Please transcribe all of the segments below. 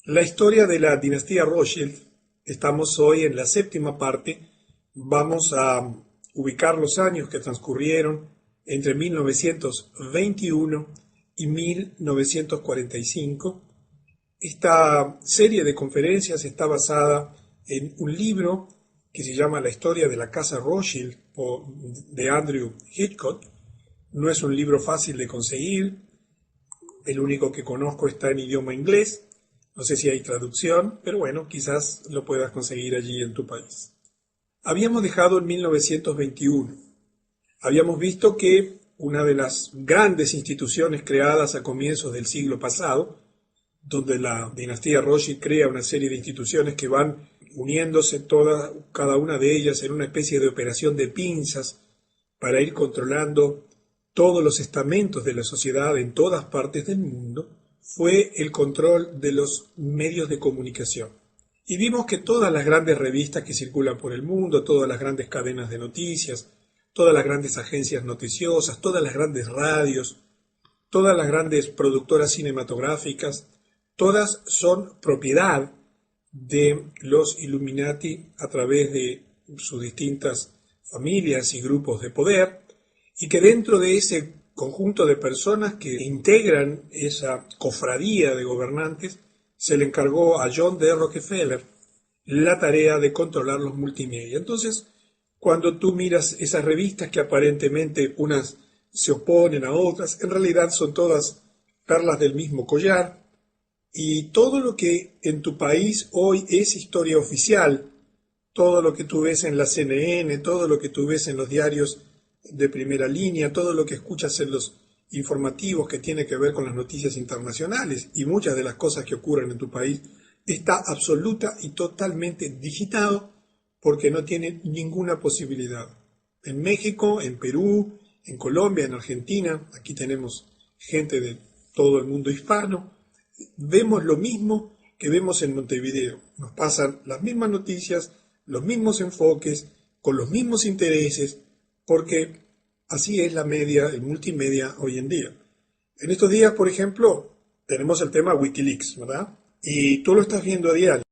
La historia de la dinastía Rothschild, estamos hoy en la séptima parte, vamos a ubicar los años que transcurrieron entre 1921 y 1945. Esta serie de conferencias está basada en un libro que se llama La historia de la casa Rothschild de Andrew Hitchcock. No es un libro fácil de conseguir, el único que conozco está en idioma inglés. No sé si hay traducción, pero bueno, quizás lo puedas conseguir allí en tu país. Habíamos dejado en 1921. Habíamos visto que una de las grandes instituciones creadas a comienzos del siglo pasado, donde la dinastía Rothschild crea una serie de instituciones que van uniéndose cada una de ellas en una especie de operación de pinzas para ir controlando todos los estamentos de la sociedad en todas partes del mundo, fue el control de los medios de comunicación. Y vimos que todas las grandes revistas que circulan por el mundo, todas las grandes cadenas de noticias, todas las grandes agencias noticiosas, todas las grandes radios, todas las grandes productoras cinematográficas, todas son propiedad de los Illuminati a través de sus distintas familias y grupos de poder, y que dentro de ese conjunto de personas que integran esa cofradía de gobernantes, se le encargó a John D. Rockefeller la tarea de controlar los multimedia. Entonces, cuando tú miras esas revistas que aparentemente unas se oponen a otras, en realidad son todas perlas del mismo collar, y todo lo que en tu país hoy es historia oficial, todo lo que tú ves en la CNN, todo lo que tú ves en los diarios de primera línea, todo lo que escuchas en los informativos que tiene que ver con las noticias internacionales y muchas de las cosas que ocurren en tu país, está absoluta y totalmente digitado porque no tiene ninguna posibilidad. En México, en Perú, en Colombia, en Argentina, aquí tenemos gente de todo el mundo hispano, vemos lo mismo que vemos en Montevideo. Nos pasan las mismas noticias, los mismos enfoques, con los mismos intereses, porque así es la media, el multimedia hoy en día. En estos días, por ejemplo, tenemos el tema Wikileaks, ¿verdad? Y tú lo estás viendo a diario.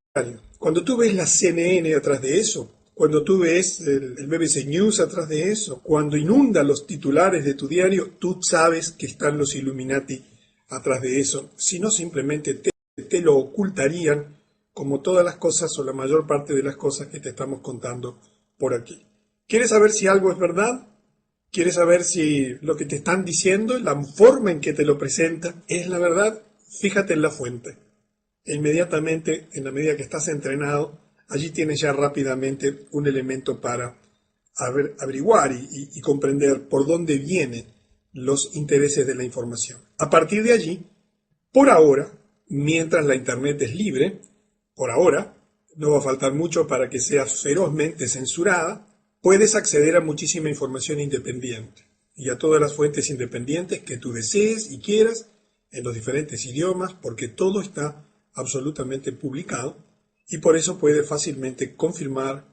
Cuando tú ves la CNN atrás de eso, cuando tú ves el BBC News atrás de eso, cuando inunda los titulares de tu diario, tú sabes que están los Illuminati atrás de eso, si no simplemente te lo ocultarían como todas las cosas o la mayor parte de las cosas que te estamos contando por aquí. ¿Quieres saber si algo es verdad? ¿Quieres saber si lo que te están diciendo, la forma en que te lo presentan, es la verdad? Fíjate en la fuente. E inmediatamente, en la medida que estás entrenado, allí tienes ya rápidamente un elemento para averiguar y comprender por dónde vienen los intereses de la información. A partir de allí, por ahora, mientras la Internet es libre, por ahora, no va a faltar mucho para que sea ferozmente censurada, puedes acceder a muchísima información independiente y a todas las fuentes independientes que tú desees y quieras en los diferentes idiomas, porque todo está absolutamente publicado y por eso puedes fácilmente confirmar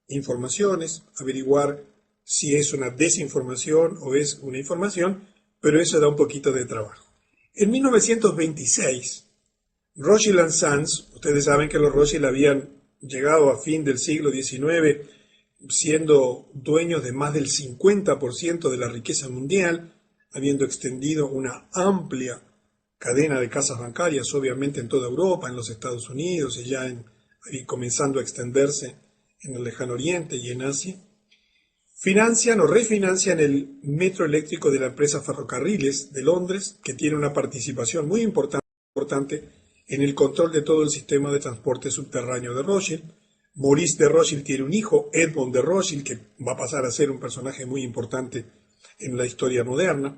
informaciones, averiguar si es una desinformación o es una información, pero eso da un poquito de trabajo. En 1926, Rothschild & Sons, ustedes saben que los Rothschild habían llegado a fin del siglo XIX siendo dueños de más del 50% de la riqueza mundial, habiendo extendido una amplia cadena de casas bancarias, obviamente en toda Europa, en los Estados Unidos y ya y comenzando a extenderse en el Lejano Oriente y en Asia. Financian o refinancian el metro eléctrico de la empresa Ferrocarriles de Londres, que tiene una participación muy importante en el control de todo el sistema de transporte subterráneo de Rothschild. Maurice de Rothschild tiene un hijo, Edmond de Rothschild, que va a pasar a ser un personaje muy importante en la historia moderna.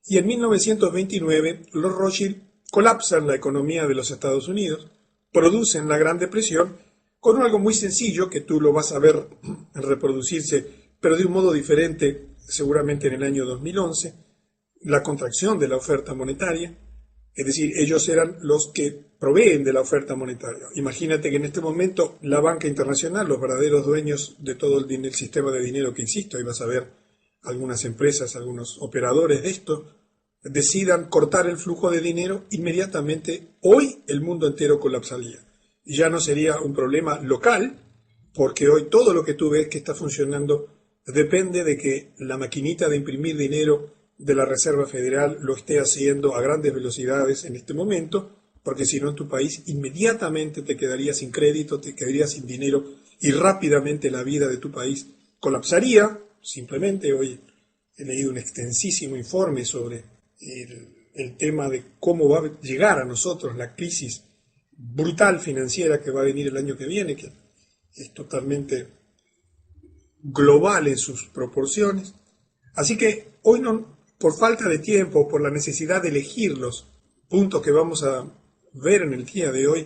Y en 1929 los Rothschild colapsan la economía de los Estados Unidos, producen la Gran Depresión, con algo muy sencillo que tú lo vas a ver reproducirse, pero de un modo diferente, seguramente en el año 2011, la contracción de la oferta monetaria. Es decir, ellos eran los que proveen de la oferta monetaria. Imagínate que en este momento la banca internacional, los verdaderos dueños de todo el sistema de dinero que existe, ahí vas a ver algunas empresas, algunos operadores de esto, decidan cortar el flujo de dinero, inmediatamente hoy el mundo entero colapsaría. Y ya no sería un problema local, porque hoy todo lo que tú ves que está funcionando depende de que la maquinita de imprimir dinero de la Reserva Federal lo esté haciendo a grandes velocidades en este momento, porque si no en tu país inmediatamente te quedarías sin crédito, te quedarías sin dinero y rápidamente la vida de tu país colapsaría. Simplemente hoy he leído un extensísimo informe sobre el tema de cómo va a llegar a nosotros la crisis brutal financiera que va a venir el año que viene, que es totalmente global en sus proporciones. Así que hoy no, por falta de tiempo, por la necesidad de elegir los puntos que vamos a ver en el día de hoy,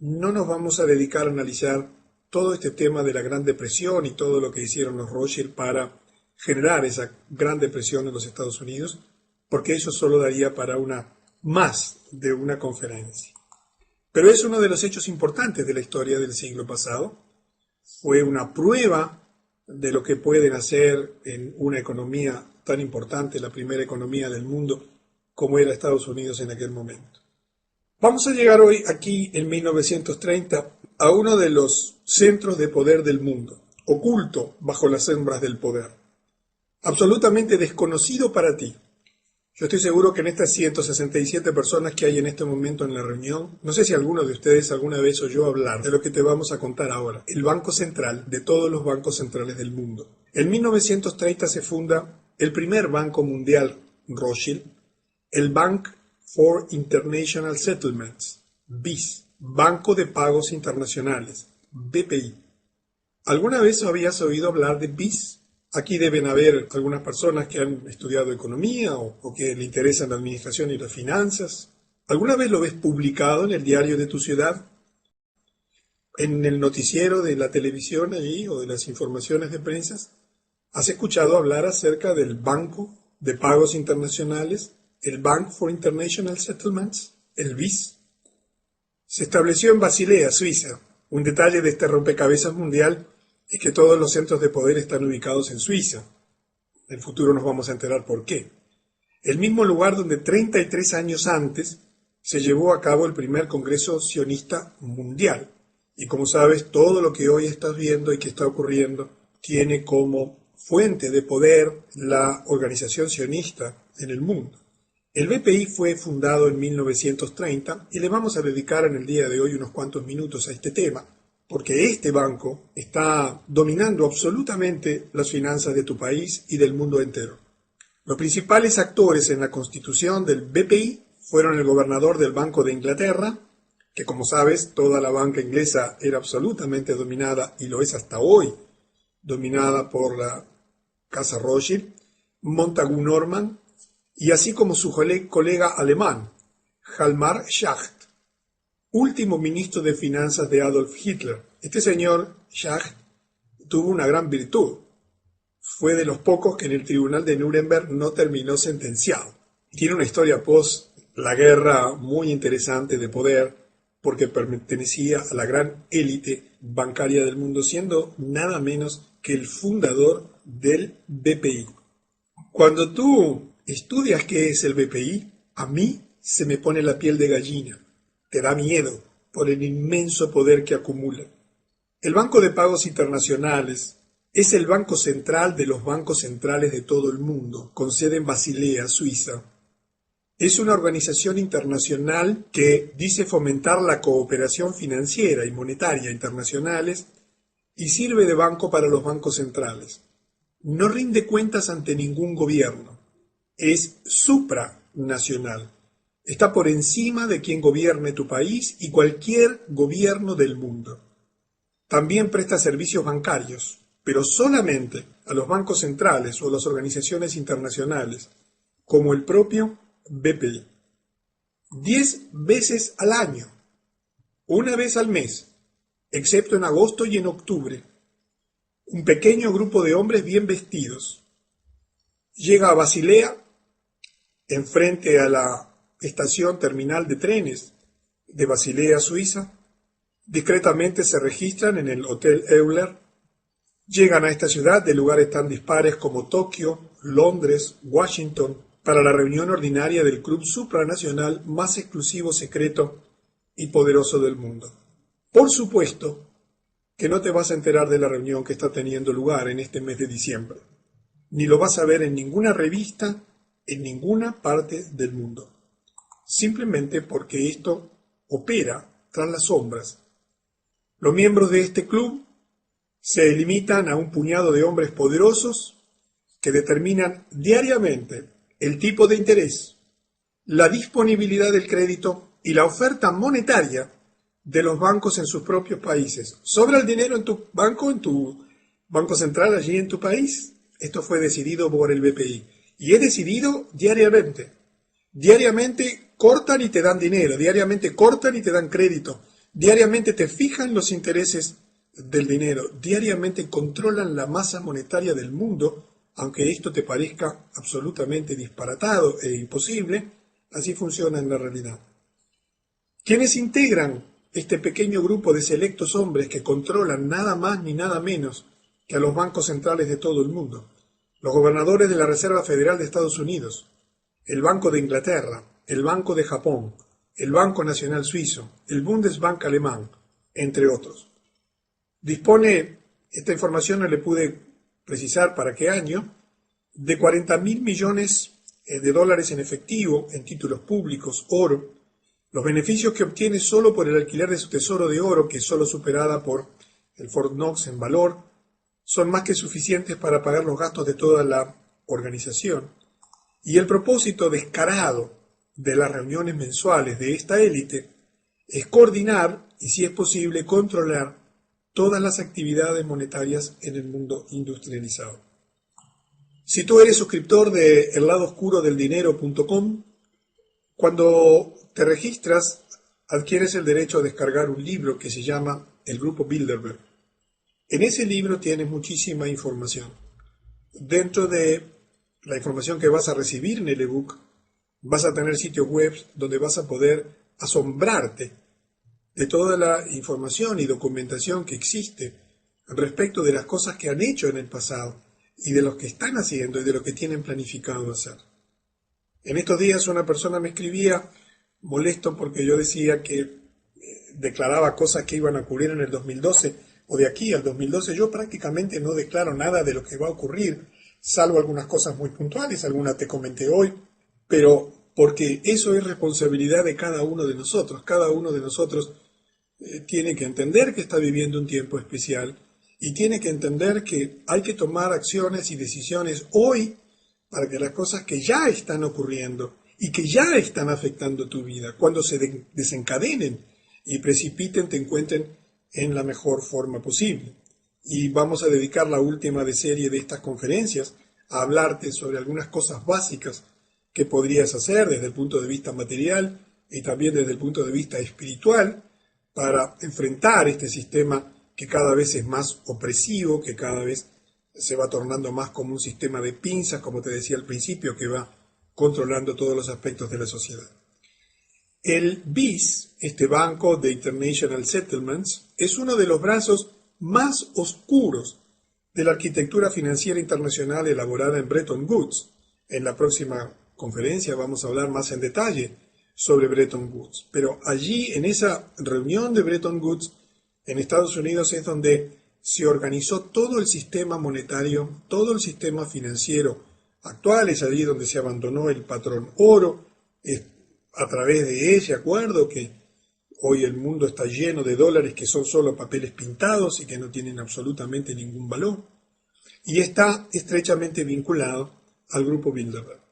no nos vamos a dedicar a analizar todo este tema de la Gran Depresión y todo lo que hicieron los Rothschild para generar esa Gran Depresión en los Estados Unidos, porque eso solo daría para más de una conferencia. Pero es uno de los hechos importantes de la historia del siglo pasado. Fue una prueba de lo que pueden hacer en una economía tan importante, la primera economía del mundo, como era Estados Unidos en aquel momento. Vamos a llegar hoy, aquí en 1930, a uno de los centros de poder del mundo, oculto bajo las sombras del poder, absolutamente desconocido para ti. Yo estoy seguro que en estas 167 personas que hay en este momento en la reunión, no sé si alguno de ustedes alguna vez oyó hablar de lo que te vamos a contar ahora, el Banco Central de todos los bancos centrales del mundo. En 1930 se funda el primer banco mundial Rothschild, el Bank for International Settlements, BIS, Banco de Pagos Internacionales, BPI. ¿Alguna vez habías oído hablar de BIS? Aquí deben haber algunas personas que han estudiado economía o que le interesan la administración y las finanzas. ¿Alguna vez lo ves publicado en el diario de tu ciudad? ¿En el noticiero de la televisión allí o de las informaciones de prensa? ¿Has escuchado hablar acerca del Banco de Pagos Internacionales, el Bank for International Settlements, el BIS? Se estableció en Basilea, Suiza. Un detalle de este rompecabezas mundial es que todos los centros de poder están ubicados en Suiza. En el futuro nos vamos a enterar por qué. El mismo lugar donde 33 años antes se llevó a cabo el primer Congreso Sionista Mundial. Y como sabes, todo lo que hoy estás viendo y que está ocurriendo tiene como fuente de poder la organización sionista en el mundo. El BPI fue fundado en 1930 y le vamos a dedicar en el día de hoy unos cuantos minutos a este tema, porque este banco está dominando absolutamente las finanzas de tu país y del mundo entero. Los principales actores en la constitución del BPI fueron el gobernador del Banco de Inglaterra, que como sabes, toda la banca inglesa era absolutamente dominada, y lo es hasta hoy, dominada por la Casa Rothschild, Montagu Norman, y así como su colega alemán, Hjalmar Schacht, último ministro de Finanzas de Adolf Hitler. Este señor, Schacht, tuvo una gran virtud. Fue de los pocos que en el tribunal de Nuremberg no terminó sentenciado. Tiene una historia post la guerra muy interesante de poder, porque pertenecía a la gran élite bancaria del mundo, siendo nada menos que el fundador del BPI. Cuando tú estudias qué es el BPI, a mí se me pone la piel de gallina. Te da miedo por el inmenso poder que acumula. El Banco de Pagos Internacionales es el banco central de los bancos centrales de todo el mundo, con sede en Basilea, Suiza. Es una organización internacional que dice fomentar la cooperación financiera y monetaria internacionales y sirve de banco para los bancos centrales. No rinde cuentas ante ningún gobierno. Es supranacional. Está por encima de quien gobierne tu país y cualquier gobierno del mundo. También presta servicios bancarios, pero solamente a los bancos centrales o a las organizaciones internacionales, como el propio BPI. 10 veces al año, una vez al mes, excepto en agosto y en octubre, un pequeño grupo de hombres bien vestidos llega a Basilea, enfrente a la estación terminal de trenes de Basilea, Suiza. Discretamente se registran en el Hotel Euler. Llegan a esta ciudad de lugares tan dispares como Tokio, Londres, Washington, para la reunión ordinaria del club supranacional más exclusivo, secreto y poderoso del mundo. Por supuesto que no te vas a enterar de la reunión que está teniendo lugar en este mes de diciembre, ni lo vas a ver en ninguna revista, en ninguna parte del mundo, simplemente porque esto opera tras las sombras. Los miembros de este club se limitan a un puñado de hombres poderosos que determinan diariamente el tipo de interés, la disponibilidad del crédito y la oferta monetaria de los bancos en sus propios países. ¿Sobra el dinero en tu banco central allí en tu país? Esto fue decidido por el BPI y es decidido diariamente. Diariamente cortan y te dan dinero, diariamente cortan y te dan crédito, diariamente te fijan los intereses del dinero, diariamente controlan la masa monetaria del mundo, aunque esto te parezca absolutamente disparatado e imposible, así funciona en la realidad. ¿Quiénes integran este pequeño grupo de selectos hombres que controlan nada más ni nada menos que a los bancos centrales de todo el mundo? Los gobernadores de la Reserva Federal de Estados Unidos, el Banco de Inglaterra, el Banco de Japón, el Banco Nacional Suizo, el Bundesbank alemán, entre otros. Dispone, esta información no le pude precisar para qué año, de 40.000 millones de dólares en efectivo, en títulos públicos, oro. Los beneficios que obtiene solo por el alquiler de su tesoro de oro, que es solo superada por el Fort Knox en valor, son más que suficientes para pagar los gastos de toda la organización. Y el propósito descarado de las reuniones mensuales de esta élite es coordinar y, si es posible, controlar todas las actividades monetarias en el mundo industrializado. Si tú eres suscriptor de elladoscurodeldinero.com, cuando te registras, adquieres el derecho a descargar un libro que se llama El Grupo Bilderberg. En ese libro tienes muchísima información. Dentro de la información que vas a recibir en el ebook, vas a tener sitios web donde vas a poder asombrarte de toda la información y documentación que existe respecto de las cosas que han hecho en el pasado y de lo que están haciendo y de lo que tienen planificado hacer. En estos días una persona me escribía molesto porque yo decía que declaraba cosas que iban a ocurrir en el 2012 o de aquí al 2012. Yo prácticamente no declaro nada de lo que va a ocurrir, salvo algunas cosas muy puntuales, algunas te comenté hoy, pero porque eso es responsabilidad de cada uno de nosotros. Cada uno de nosotros tiene que entender que está viviendo un tiempo especial y tiene que entender que hay que tomar acciones y decisiones hoy para que las cosas que ya están ocurriendo y que ya están afectando tu vida, cuando se desencadenen y precipiten, te encuentren en la mejor forma posible. Y vamos a dedicar la última serie de estas conferencias a hablarte sobre algunas cosas básicas que podrías hacer desde el punto de vista material y también desde el punto de vista espiritual para enfrentar este sistema que cada vez es más opresivo, que cada vez se va tornando más como un sistema de pinzas, como te decía al principio, que va controlando todos los aspectos de la sociedad. El BIS, este Banco de International Settlements, es uno de los brazos más oscuros de la arquitectura financiera internacional elaborada en Bretton Woods. En la próxima conferencia vamos a hablar más en detalle sobre Bretton Woods. Pero allí, en esa reunión de Bretton Woods, en Estados Unidos, es donde se organizó todo el sistema monetario, todo el sistema financiero actual. Es allí donde se abandonó el patrón oro. Es a través de ese acuerdo que hoy el mundo está lleno de dólares que son solo papeles pintados y que no tienen absolutamente ningún valor. Y está estrechamente vinculado al Grupo Bilderberg.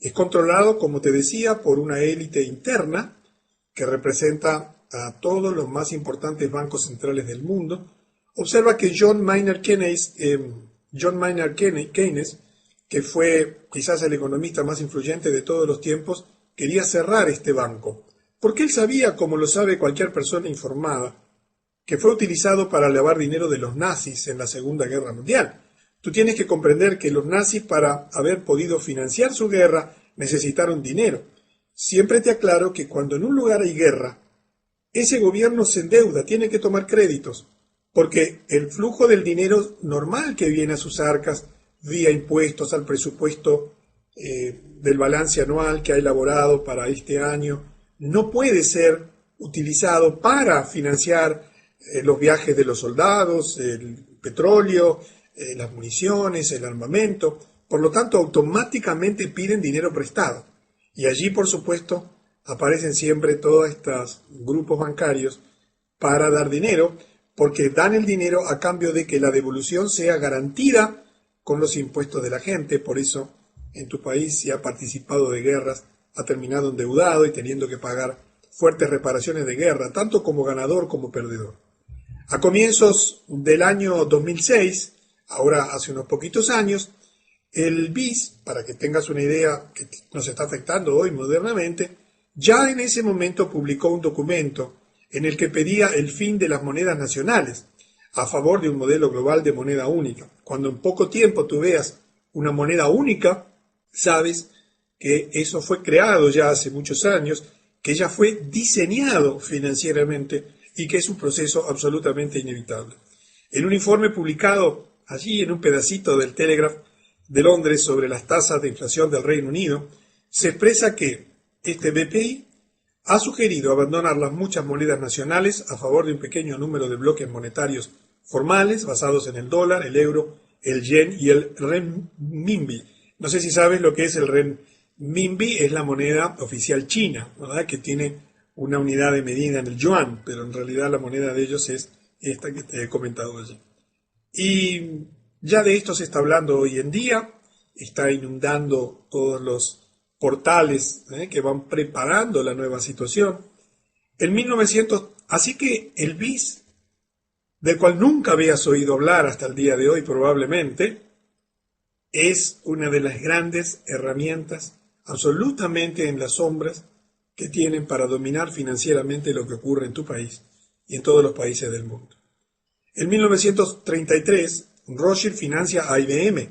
Es controlado, como te decía, por una élite interna que representa a todos los más importantes bancos centrales del mundo. Observa que John Maynard Keynes, que fue quizás el economista más influyente de todos los tiempos, quería cerrar este banco, porque él sabía, como lo sabe cualquier persona informada, que fue utilizado para lavar dinero de los nazis en la Segunda Guerra Mundial. Tú tienes que comprender que los nazis, para haber podido financiar su guerra, necesitaron dinero. Siempre te aclaro que cuando en un lugar hay guerra, ese gobierno se endeuda, tiene que tomar créditos, porque el flujo del dinero normal que viene a sus arcas, vía impuestos al presupuesto del balance anual que ha elaborado para este año no puede ser utilizado para financiar los viajes de los soldados, el petróleo, las municiones, el armamento. Por lo tanto, automáticamente piden dinero prestado. Y allí, por supuesto, aparecen siempre todos estos grupos bancarios para dar dinero, porque dan el dinero a cambio de que la devolución sea garantida con los impuestos de la gente. Por eso, en tu país, si ha participado de guerras, ha terminado endeudado y teniendo que pagar fuertes reparaciones de guerra, tanto como ganador como perdedor. A comienzos del año 2006, ahora hace unos poquitos años, el BIS, para que tengas una idea que nos está afectando hoy modernamente, ya en ese momento publicó un documento en el que pedía el fin de las monedas nacionales, a favor de un modelo global de moneda única. Cuando en poco tiempo tú veas una moneda única, sabes que eso fue creado ya hace muchos años, que ya fue diseñado financieramente y que es un proceso absolutamente inevitable. En un informe publicado allí en un pedacito del Telegraph de Londres sobre las tasas de inflación del Reino Unido, se expresa que este BPI ha sugerido abandonar las muchas monedas nacionales a favor de un pequeño número de bloques monetarios formales basados en el dólar, el euro, el yen y el renminbi. No sé si sabes lo que es el renminbi, es la moneda oficial china, ¿verdad? Que tiene una unidad de medida en el yuan, pero en realidad la moneda de ellos es esta que te he comentado allí. Y ya de esto se está hablando hoy en día, está inundando todos los portales que van preparando la nueva situación. En 1900, así que el BIS, del cual nunca habías oído hablar hasta el día de hoy probablemente, es una de las grandes herramientas absolutamente en las sombras que tienen para dominar financieramente lo que ocurre en tu país y en todos los países del mundo. En 1933, Rothschild financia a IBM,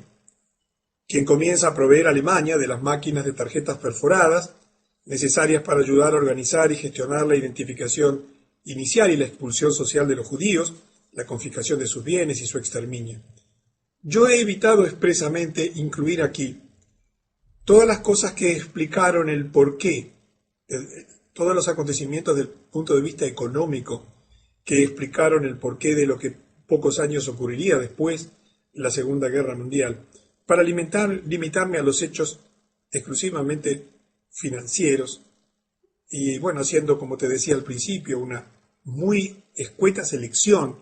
quien comienza a proveer a Alemania de las máquinas de tarjetas perforadas necesarias para ayudar a organizar y gestionar la identificación inicial y la expulsión social de los judíos, la confiscación de sus bienes y su exterminio. Yo he evitado expresamente incluir aquí todas las cosas que explicaron el porqué, todos los acontecimientos desde el punto de vista económico, que explicaron el porqué de lo que pocos años ocurriría después de la Segunda Guerra Mundial, para limitarme a los hechos exclusivamente financieros y, bueno, haciendo, como te decía al principio, una muy escueta selección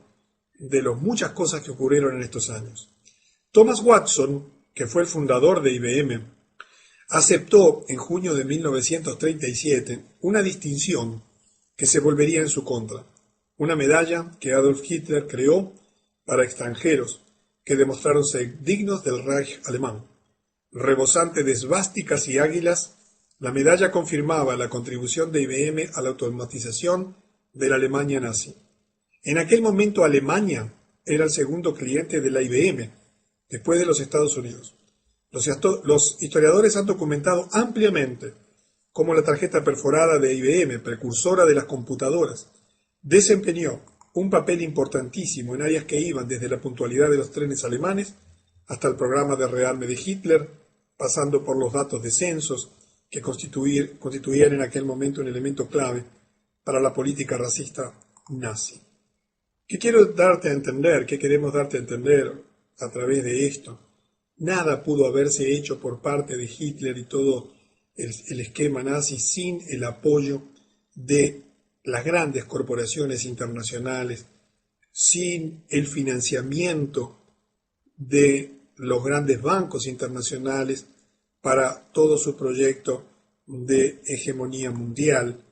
de las muchas cosas que ocurrieron en estos años. Thomas Watson, que fue el fundador de IBM, aceptó en junio de 1937 una distinción que se volvería en su contra, una medalla que Adolf Hitler creó para extranjeros que demostraron ser dignos del Reich alemán. Rebosante de esvásticas y águilas, la medalla confirmaba la contribución de IBM a la automatización de la Alemania nazi. En aquel momento Alemania era el segundo cliente de la IBM, después de los Estados Unidos. Los historiadores han documentado ampliamente cómo la tarjeta perforada de IBM, precursora de las computadoras, desempeñó un papel importantísimo en áreas que iban desde la puntualidad de los trenes alemanes hasta el programa de rearme de Hitler, pasando por los datos de censos que constituían en aquel momento un elemento clave para la política racista nazi. ¿Qué quiero darte a entender? ¿Qué queremos darte a entender a través de esto? Nada pudo haberse hecho por parte de Hitler y todo el esquema nazi sin el apoyo de las grandes corporaciones internacionales, sin el financiamiento de los grandes bancos internacionales para todo su proyecto de hegemonía mundial,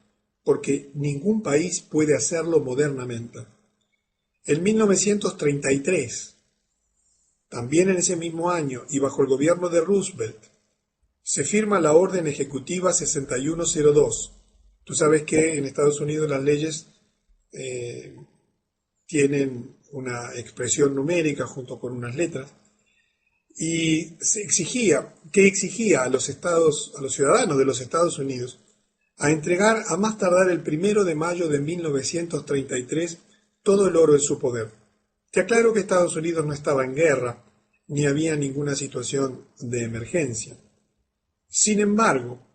porque ningún país puede hacerlo modernamente. En 1933, también en ese mismo año y bajo el gobierno de Roosevelt, se firma la Orden Ejecutiva 6102. Tú sabes que en Estados Unidos las leyes tienen una expresión numérica junto con unas letras, y se exigía a los ciudadanos de los Estados Unidos a entregar a más tardar el 1 de mayo de 1933 todo el oro en su poder. Te aclaro que Estados Unidos no estaba en guerra, ni había ninguna situación de emergencia. Sin embargo,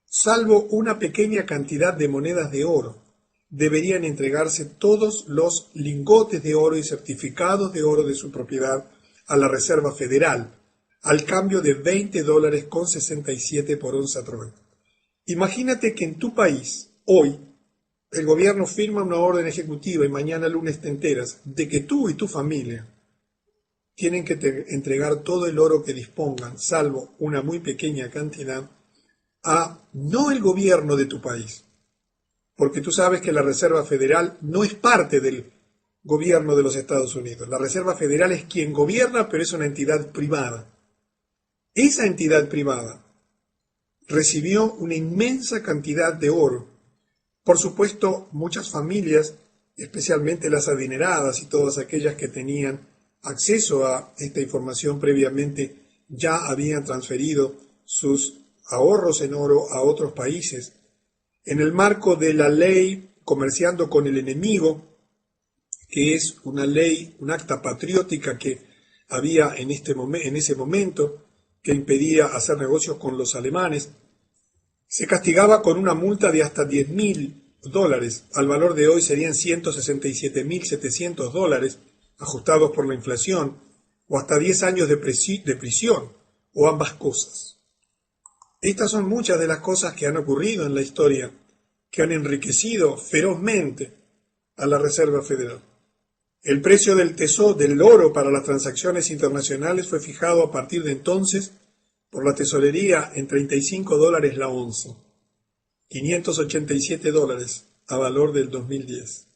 salvo una pequeña cantidad de monedas de oro, deberían entregarse todos los lingotes de oro y certificados de oro de su propiedad a la Reserva Federal, al cambio de $20,67 por onza Troy. Imagínate que en tu país, hoy, el gobierno firma una orden ejecutiva y mañana lunes te enteras de que tú y tu familia tienen que entregar todo el oro que dispongan, salvo una muy pequeña cantidad, a no el gobierno de tu país, porque tú sabes que la Reserva Federal no es parte del gobierno de los Estados Unidos. La Reserva Federal es quien gobierna, pero es una entidad privada. Esa entidad privada recibió una inmensa cantidad de oro. Por supuesto, muchas familias, especialmente las adineradas y todas aquellas que tenían acceso a esta información previamente, ya habían transferido sus ahorros en oro a otros países. En el marco de la ley Comerciando con el Enemigo, que es una ley, un acta patriótica que había en ese momento, que impedía hacer negocios con los alemanes, se castigaba con una multa de hasta $10.000. Al valor de hoy serían $167.700, ajustados por la inflación, o hasta 10 años de prisión, o ambas cosas. Estas son muchas de las cosas que han ocurrido en la historia, que han enriquecido ferozmente a la Reserva Federal. El precio del oro para las transacciones internacionales fue fijado a partir de entonces por la tesorería en $35 la onza, $587 a valor del 2010.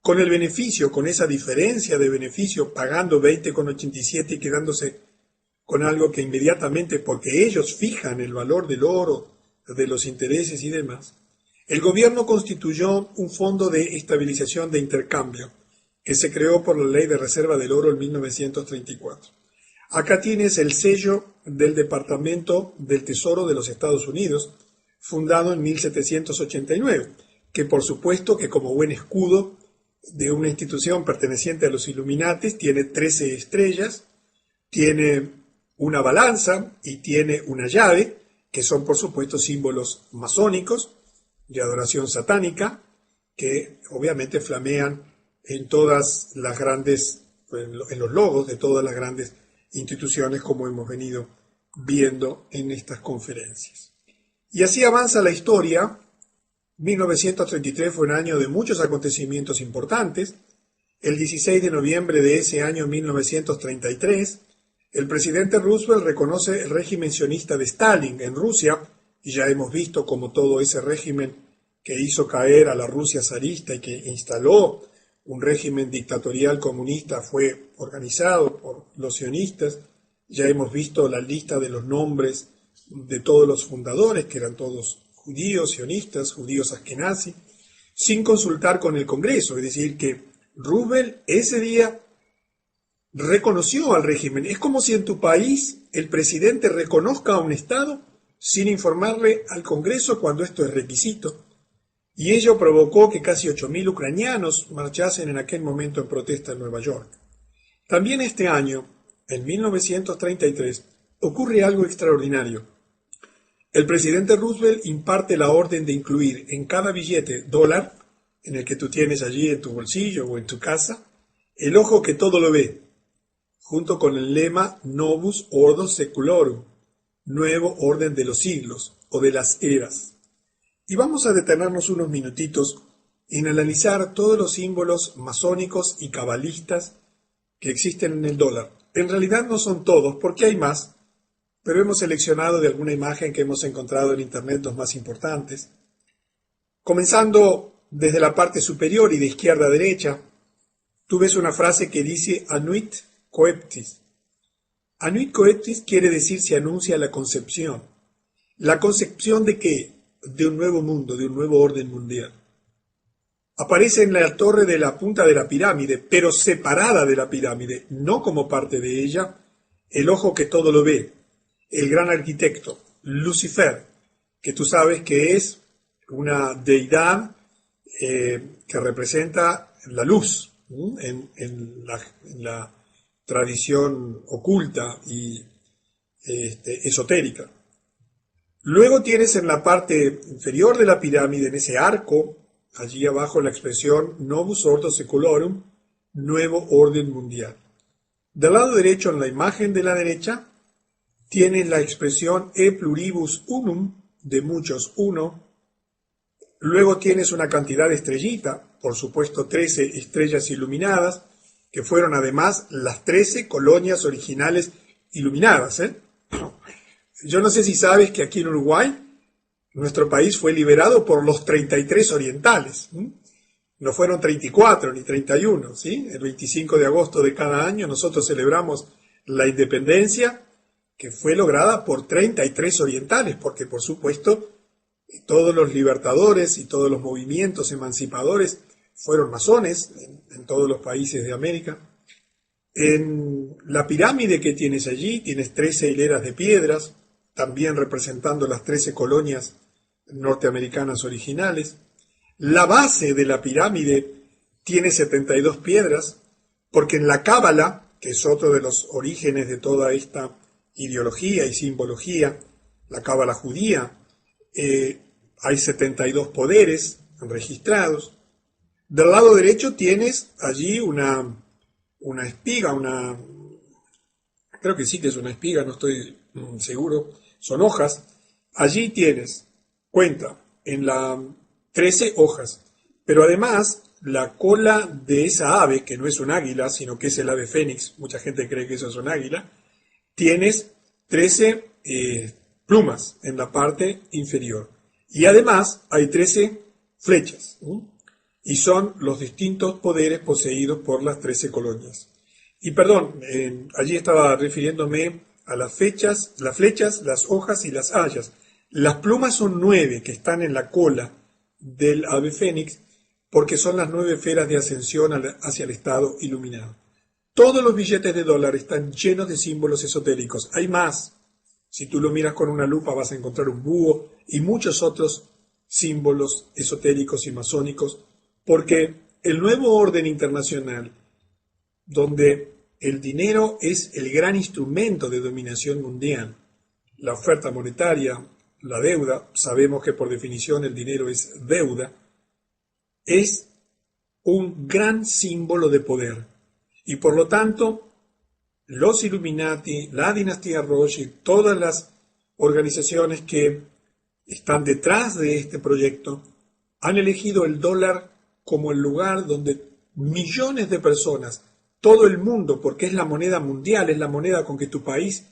Con el beneficio, con esa diferencia de beneficio, pagando 20,87 y quedándose con algo que inmediatamente, porque ellos fijan el valor del oro, de los intereses y demás, el gobierno constituyó un fondo de estabilización de intercambio que se creó por la Ley de Reserva del Oro en 1934. Acá tienes el sello del Departamento del Tesoro de los Estados Unidos, fundado en 1789, que por supuesto que como buen escudo de una institución perteneciente a los Illuminatis tiene 13 estrellas, tiene una balanza y tiene una llave, que son por supuesto símbolos masónicos de adoración satánica, que obviamente flamean en todas las grandes, en los logos de todas las grandes instituciones, como hemos venido viendo en estas conferencias. Y así avanza la historia. 1933 fue un año de muchos acontecimientos importantes. El 16 de noviembre de ese año 1933, el presidente Roosevelt reconoce el régimen sionista de Stalin en Rusia, y ya hemos visto cómo todo ese régimen que hizo caer a la Rusia zarista y que instaló un régimen dictatorial comunista fue organizado por los sionistas. Ya hemos visto la lista de los nombres de todos los fundadores, que eran todos judíos, sionistas, judíos askenazí, sin consultar con el Congreso. Es decir, que Roosevelt ese día reconoció al régimen. Es como si en tu país el presidente reconozca a un Estado sin informarle al Congreso cuando esto es requisito. Y ello provocó que casi 8.000 ucranianos marchasen en aquel momento en protesta en Nueva York. También este año, en 1933, ocurre algo extraordinario. El presidente Roosevelt imparte la orden de incluir en cada billete dólar, en el que tú tienes allí en tu bolsillo o en tu casa, el ojo que todo lo ve, junto con el lema Novus Ordo Seculorum, nuevo orden de los siglos o de las eras. Y vamos a detenernos unos minutitos en analizar todos los símbolos masónicos y cabalistas que existen en el dólar. En realidad no son todos, porque hay más, pero hemos seleccionado de alguna imagen que hemos encontrado en internet los más importantes. Comenzando desde la parte superior y de izquierda a derecha, tú ves una frase que dice Anuit Coeptis. Anuit Coeptis quiere decir se anuncia la concepción. ¿La concepción de qué? De un nuevo mundo, de un nuevo orden mundial. Aparece en la torre de la punta de la pirámide, pero separada de la pirámide, no como parte de ella, el ojo que todo lo ve, el gran arquitecto, Lucifer, que tú sabes que es una deidad que representa la luz en la tradición oculta y esotérica. Luego tienes en la parte inferior de la pirámide, en ese arco, allí abajo la expresión Novus Ordo Secolorum, nuevo orden mundial. Del lado derecho, en la imagen de la derecha, tienes la expresión E pluribus unum, de muchos uno. Luego tienes una cantidad de estrellita, por supuesto 13 estrellas iluminadas, que fueron además las 13 colonias originales iluminadas. Yo no sé si sabes que aquí en Uruguay, nuestro país fue liberado por los 33 orientales. No fueron 34 ni 31, ¿sí? El 25 de agosto de cada año nosotros celebramos la independencia que fue lograda por 33 orientales, porque por supuesto todos los libertadores y todos los movimientos emancipadores fueron masones en todos los países de América. En la pirámide que tienes allí tienes 13 hileras de piedras, también representando las 13 colonias norteamericanas originales. La base de la pirámide tiene 72 piedras, porque en la Cábala, que es otro de los orígenes de toda esta ideología y simbología, la Cábala judía, hay 72 poderes registrados. Del lado derecho tienes allí una espiga, creo que sí que es una espiga, no estoy seguro, son hojas. Allí tienes, cuenta, en la 13 hojas, pero además la cola de esa ave, que no es un águila, sino que es el ave fénix, mucha gente cree que eso es un águila, tienes 13 plumas en la parte inferior. Y además hay 13 flechas, y son los distintos poderes poseídos por las 13 colonias. Y perdón, allí estaba refiriéndome a las flechas, las hojas y las hayas. Las plumas son 9 que están en la cola del ave fénix, porque son las 9 esferas de ascensión hacia el estado iluminado. Todos los billetes de dólar están llenos de símbolos esotéricos. Hay más. Si tú lo miras con una lupa vas a encontrar un búho y muchos otros símbolos esotéricos y masónicos, porque el nuevo orden internacional, donde el dinero es el gran instrumento de dominación mundial, la oferta monetaria, la deuda, sabemos que por definición el dinero es deuda, es un gran símbolo de poder. Y por lo tanto, los Illuminati, la dinastía Rothschild, todas las organizaciones que están detrás de este proyecto, han elegido el dólar como el lugar donde millones de personas, todo el mundo, porque es la moneda mundial, es la moneda con que tu país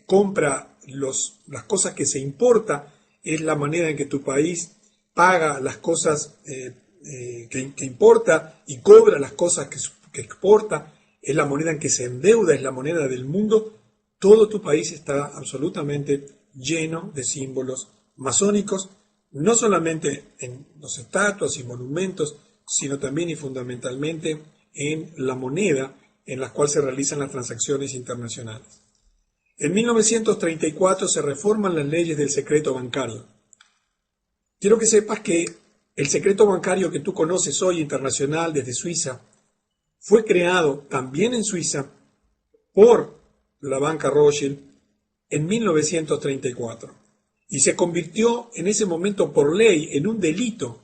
compra las cosas que se importa, es la moneda en que tu país paga las cosas que importa y cobra las cosas que exporta, es la moneda en que se endeuda, es la moneda del mundo. Todo tu país está absolutamente lleno de símbolos masónicos, no solamente en las estatuas y monumentos, sino también y fundamentalmente en la moneda en la cual se realizan las transacciones internacionales. En 1934 se reforman las leyes del secreto bancario. Quiero que sepas que el secreto bancario que tú conoces hoy internacional desde Suiza fue creado también en Suiza por la banca Rothschild en 1934 y se convirtió en ese momento por ley en un delito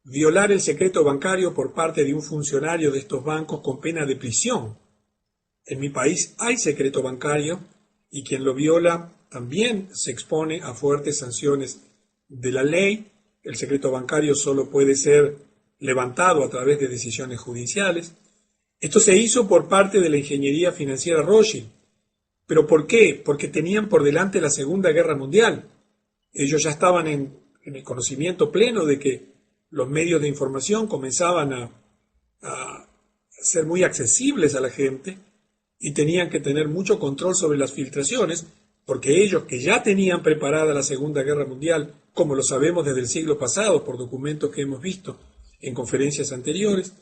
violar el secreto bancario por parte de un funcionario de estos bancos con pena de prisión. En mi país hay secreto bancario y quien lo viola también se expone a fuertes sanciones de la ley. El secreto bancario solo puede ser levantado a través de decisiones judiciales. Esto se hizo por parte de la ingeniería financiera Rothschild. ¿Pero por qué? Porque tenían por delante la Segunda Guerra Mundial. Ellos ya estaban en el conocimiento pleno de que los medios de información comenzaban a ser muy accesibles a la gente y tenían que tener mucho control sobre las filtraciones, porque ellos que ya tenían preparada la Segunda Guerra Mundial, como lo sabemos desde el siglo pasado por documentos que hemos visto en conferencias anteriores,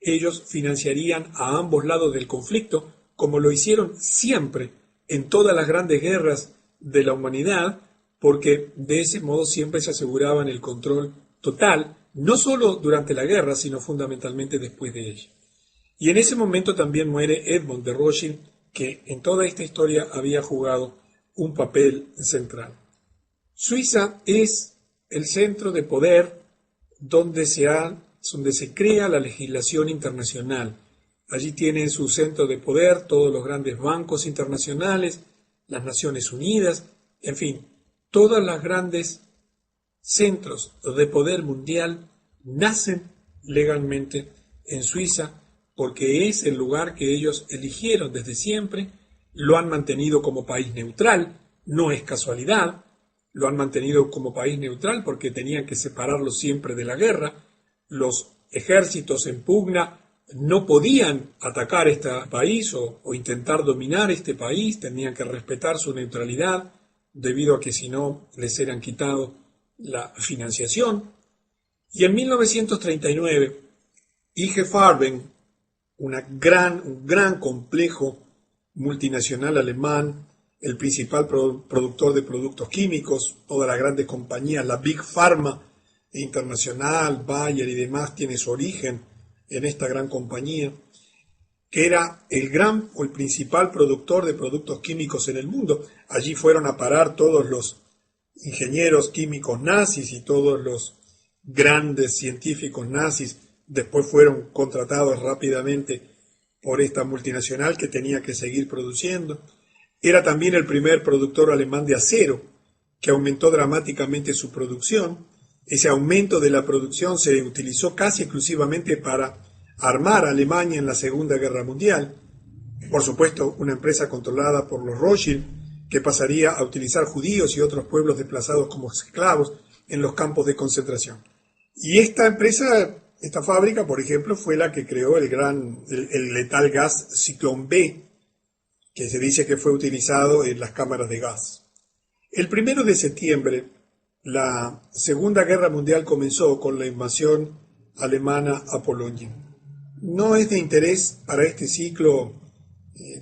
ellos financiarían a ambos lados del conflicto, como lo hicieron siempre en todas las grandes guerras de la humanidad, porque de ese modo siempre se aseguraban el control total, no solo durante la guerra, sino fundamentalmente después de ella. Y en ese momento también muere Edmond de Rothschild, que en toda esta historia había jugado un papel central. Suiza es el centro de poder donde se crea la legislación internacional. Allí tienen su centro de poder todos los grandes bancos internacionales, las Naciones Unidas, en fin, todos los grandes centros de poder mundial nacen legalmente en Suiza porque es el lugar que ellos eligieron desde siempre, lo han mantenido como país neutral, no es casualidad, lo han mantenido como país neutral porque tenían que separarlo siempre de la guerra, los ejércitos en pugna no podían atacar este país o intentar dominar este país, tenían que respetar su neutralidad, debido a que si no les eran quitado la financiación. Y en 1939, IG Farben, un gran complejo multinacional alemán, el principal productor de productos químicos, todas las grandes compañías, la Big Pharma internacional, Bayer y demás, tiene su origen en esta gran compañía, que era el principal productor de productos químicos en el mundo. Allí fueron a parar todos los ingenieros químicos nazis y todos los grandes científicos nazis. Después fueron contratados rápidamente por esta multinacional que tenía que seguir produciendo. Era también el primer productor alemán de acero, que aumentó dramáticamente su producción. Ese aumento de la producción se utilizó casi exclusivamente para armar a Alemania en la Segunda Guerra Mundial. Por supuesto, una empresa controlada por los Rothschild, que pasaría a utilizar judíos y otros pueblos desplazados como esclavos en los campos de concentración. Y esta empresa, esta fábrica, por ejemplo, fue la que creó el letal gas Ciclón B, que se dice que fue utilizado en las cámaras de gas. El 1 de septiembre, la Segunda Guerra Mundial comenzó con la invasión alemana a Polonia. No es de interés para este ciclo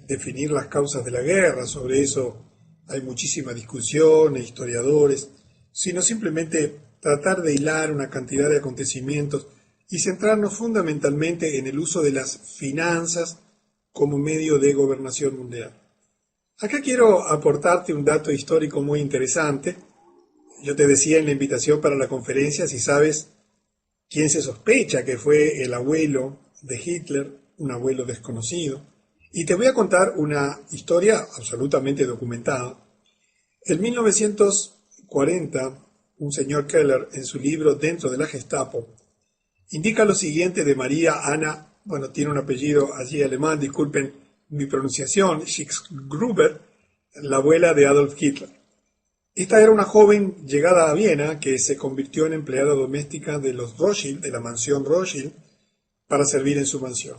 definir las causas de la guerra, sobre eso hay muchísima discusión e historiadores, sino simplemente tratar de hilar una cantidad de acontecimientos y centrarnos fundamentalmente en el uso de las finanzas como medio de gobernación mundial. Acá quiero aportarte un dato histórico muy interesante. Yo te decía en la invitación para la conferencia, si sabes quién se sospecha que fue el abuelo de Hitler, un abuelo desconocido. Y te voy a contar una historia absolutamente documentada. En 1940, un señor Keller, en su libro Dentro de la Gestapo, indica lo siguiente de María Anna, tiene un apellido allí alemán, disculpen mi pronunciación, Schick-Gruber, la abuela de Adolf Hitler. Esta era una joven llegada a Viena que se convirtió en empleada doméstica de los Rothschild, de la mansión Rothschild, para servir en su mansión.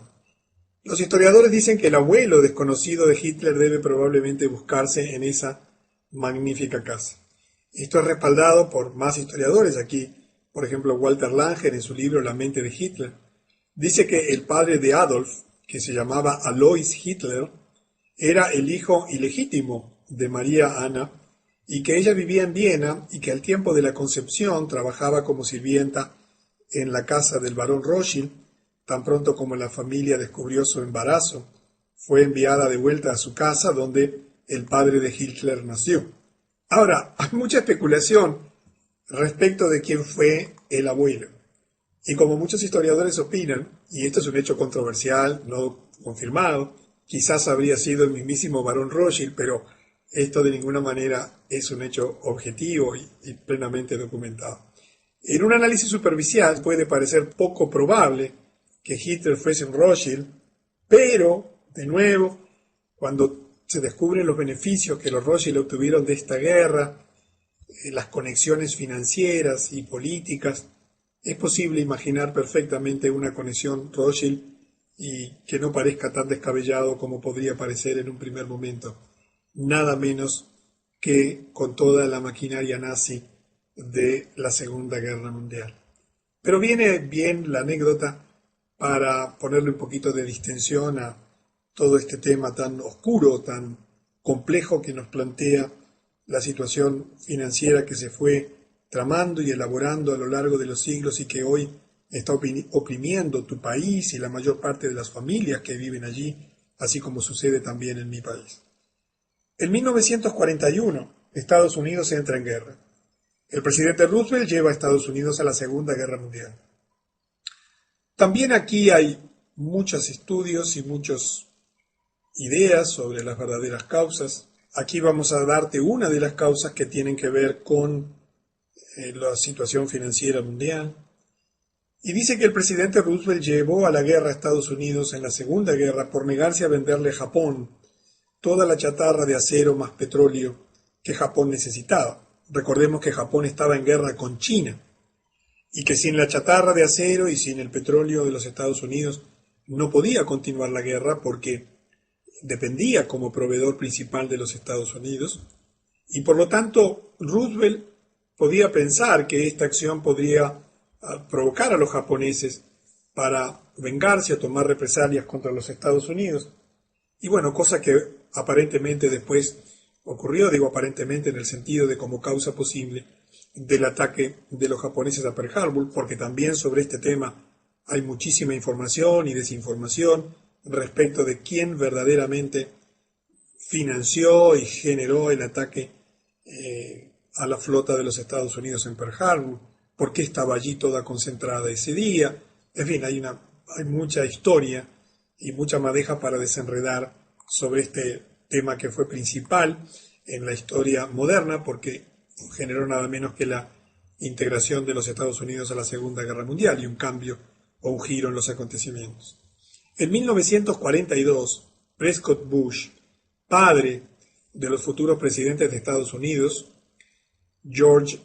Los historiadores dicen que el abuelo desconocido de Hitler debe probablemente buscarse en esa magnífica casa. Esto es respaldado por más historiadores aquí, por ejemplo Walter Langer en su libro La mente de Hitler. Dice que el padre de Adolf, que se llamaba Alois Hitler, era el hijo ilegítimo de María Anna y que ella vivía en Viena y que al tiempo de la concepción trabajaba como sirvienta en la casa del barón Rothschild. Tan pronto como la familia descubrió su embarazo, fue enviada de vuelta a su casa donde el padre de Hitler nació. Ahora, hay mucha especulación respecto de quién fue el abuelo. Y como muchos historiadores opinan, y esto es un hecho controversial, no confirmado, quizás habría sido el mismísimo barón Rothschild, pero esto de ninguna manera es un hecho objetivo y plenamente documentado. En un análisis superficial puede parecer poco probable que Hitler fuese un Rothschild, pero, de nuevo, cuando se descubren los beneficios que los Rothschild obtuvieron de esta guerra, las conexiones financieras y políticas, es posible imaginar perfectamente una conexión Rothschild y que no parezca tan descabellado como podría parecer en un primer momento, nada menos que con toda la maquinaria nazi de la Segunda Guerra Mundial. Pero viene bien la anécdota para ponerle un poquito de distensión a todo este tema tan oscuro, tan complejo que nos plantea la situación financiera que se fue tramando y elaborando a lo largo de los siglos y que hoy está oprimiendo tu país y la mayor parte de las familias que viven allí, así como sucede también en mi país. En 1941, Estados Unidos entra en guerra. El presidente Roosevelt lleva a Estados Unidos a la Segunda Guerra Mundial. También aquí hay muchos estudios y muchas ideas sobre las verdaderas causas. Aquí vamos a darte una de las causas que tienen que ver con la situación financiera mundial. Y dice que el presidente Roosevelt llevó a la guerra a Estados Unidos en la Segunda Guerra por negarse a venderle a Japón toda la chatarra de acero más petróleo que Japón necesitaba. Recordemos que Japón estaba en guerra con China y que sin la chatarra de acero y sin el petróleo de los Estados Unidos no podía continuar la guerra porque dependía como proveedor principal de los Estados Unidos y por lo tanto Roosevelt podía pensar que esta acción podría provocar a los japoneses para vengarse o tomar represalias contra los Estados Unidos. Y bueno, cosa que aparentemente después ocurrió, digo aparentemente en el sentido de como causa posible del ataque de los japoneses a Pearl Harbor, porque también sobre este tema hay muchísima información y desinformación respecto de quién verdaderamente financió y generó el ataque a la flota de los Estados Unidos en Pearl Harbor, por qué estaba allí toda concentrada ese día. En fin, hay mucha historia y mucha madeja para desenredar sobre este tema que fue principal en la historia moderna, porque generó nada menos que la integración de los Estados Unidos a la Segunda Guerra Mundial y un cambio o un giro en los acontecimientos. En 1942, Prescott Bush, padre de los futuros presidentes de Estados Unidos, George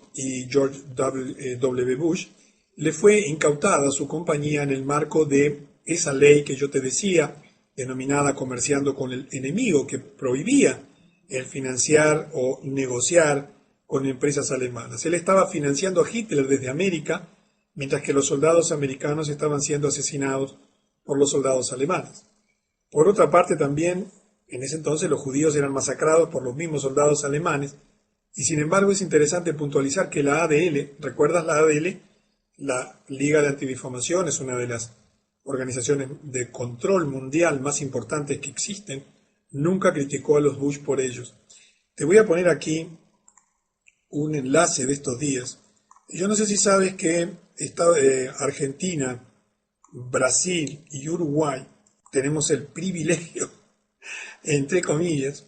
W. Bush, le fue incautada su compañía en el marco de esa ley que yo te decía, denominada Comerciando con el Enemigo, que prohibía el financiar o negociar con empresas alemanas. Él estaba financiando a Hitler desde América, mientras que los soldados americanos estaban siendo asesinados por los soldados alemanes. Por otra parte, también, en ese entonces los judíos eran masacrados por los mismos soldados alemanes, y sin embargo es interesante puntualizar que la ADL, ¿recuerdas la ADL? La Liga de Antidifamación es una de las organizaciones de control mundial más importantes que existen, nunca criticó a los Bush por ellos. Te voy a poner aquí un enlace de estos días. Yo no sé si sabes que Argentina, Brasil y Uruguay tenemos el privilegio, entre comillas,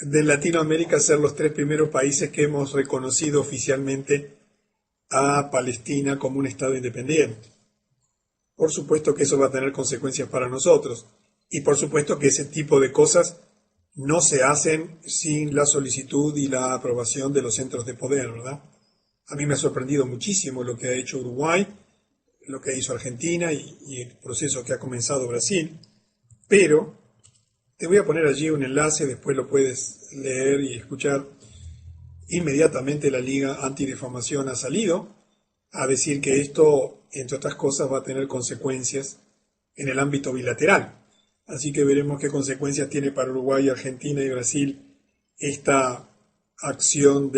de Latinoamérica ser los 3 primeros países que hemos reconocido oficialmente a Palestina como un Estado independiente. Por supuesto que eso va a tener consecuencias para nosotros y por supuesto que ese tipo de cosas no se hacen sin la solicitud y la aprobación de los centros de poder, ¿verdad? A mí me ha sorprendido muchísimo lo que ha hecho Uruguay, lo que hizo Argentina y el proceso que ha comenzado Brasil, pero te voy a poner allí un enlace, después lo puedes leer y escuchar. Inmediatamente la Liga Antidifamación ha salido a decir que esto, entre otras cosas, va a tener consecuencias en el ámbito bilateral. Así que veremos qué consecuencias tiene para Uruguay, Argentina y Brasil esta acción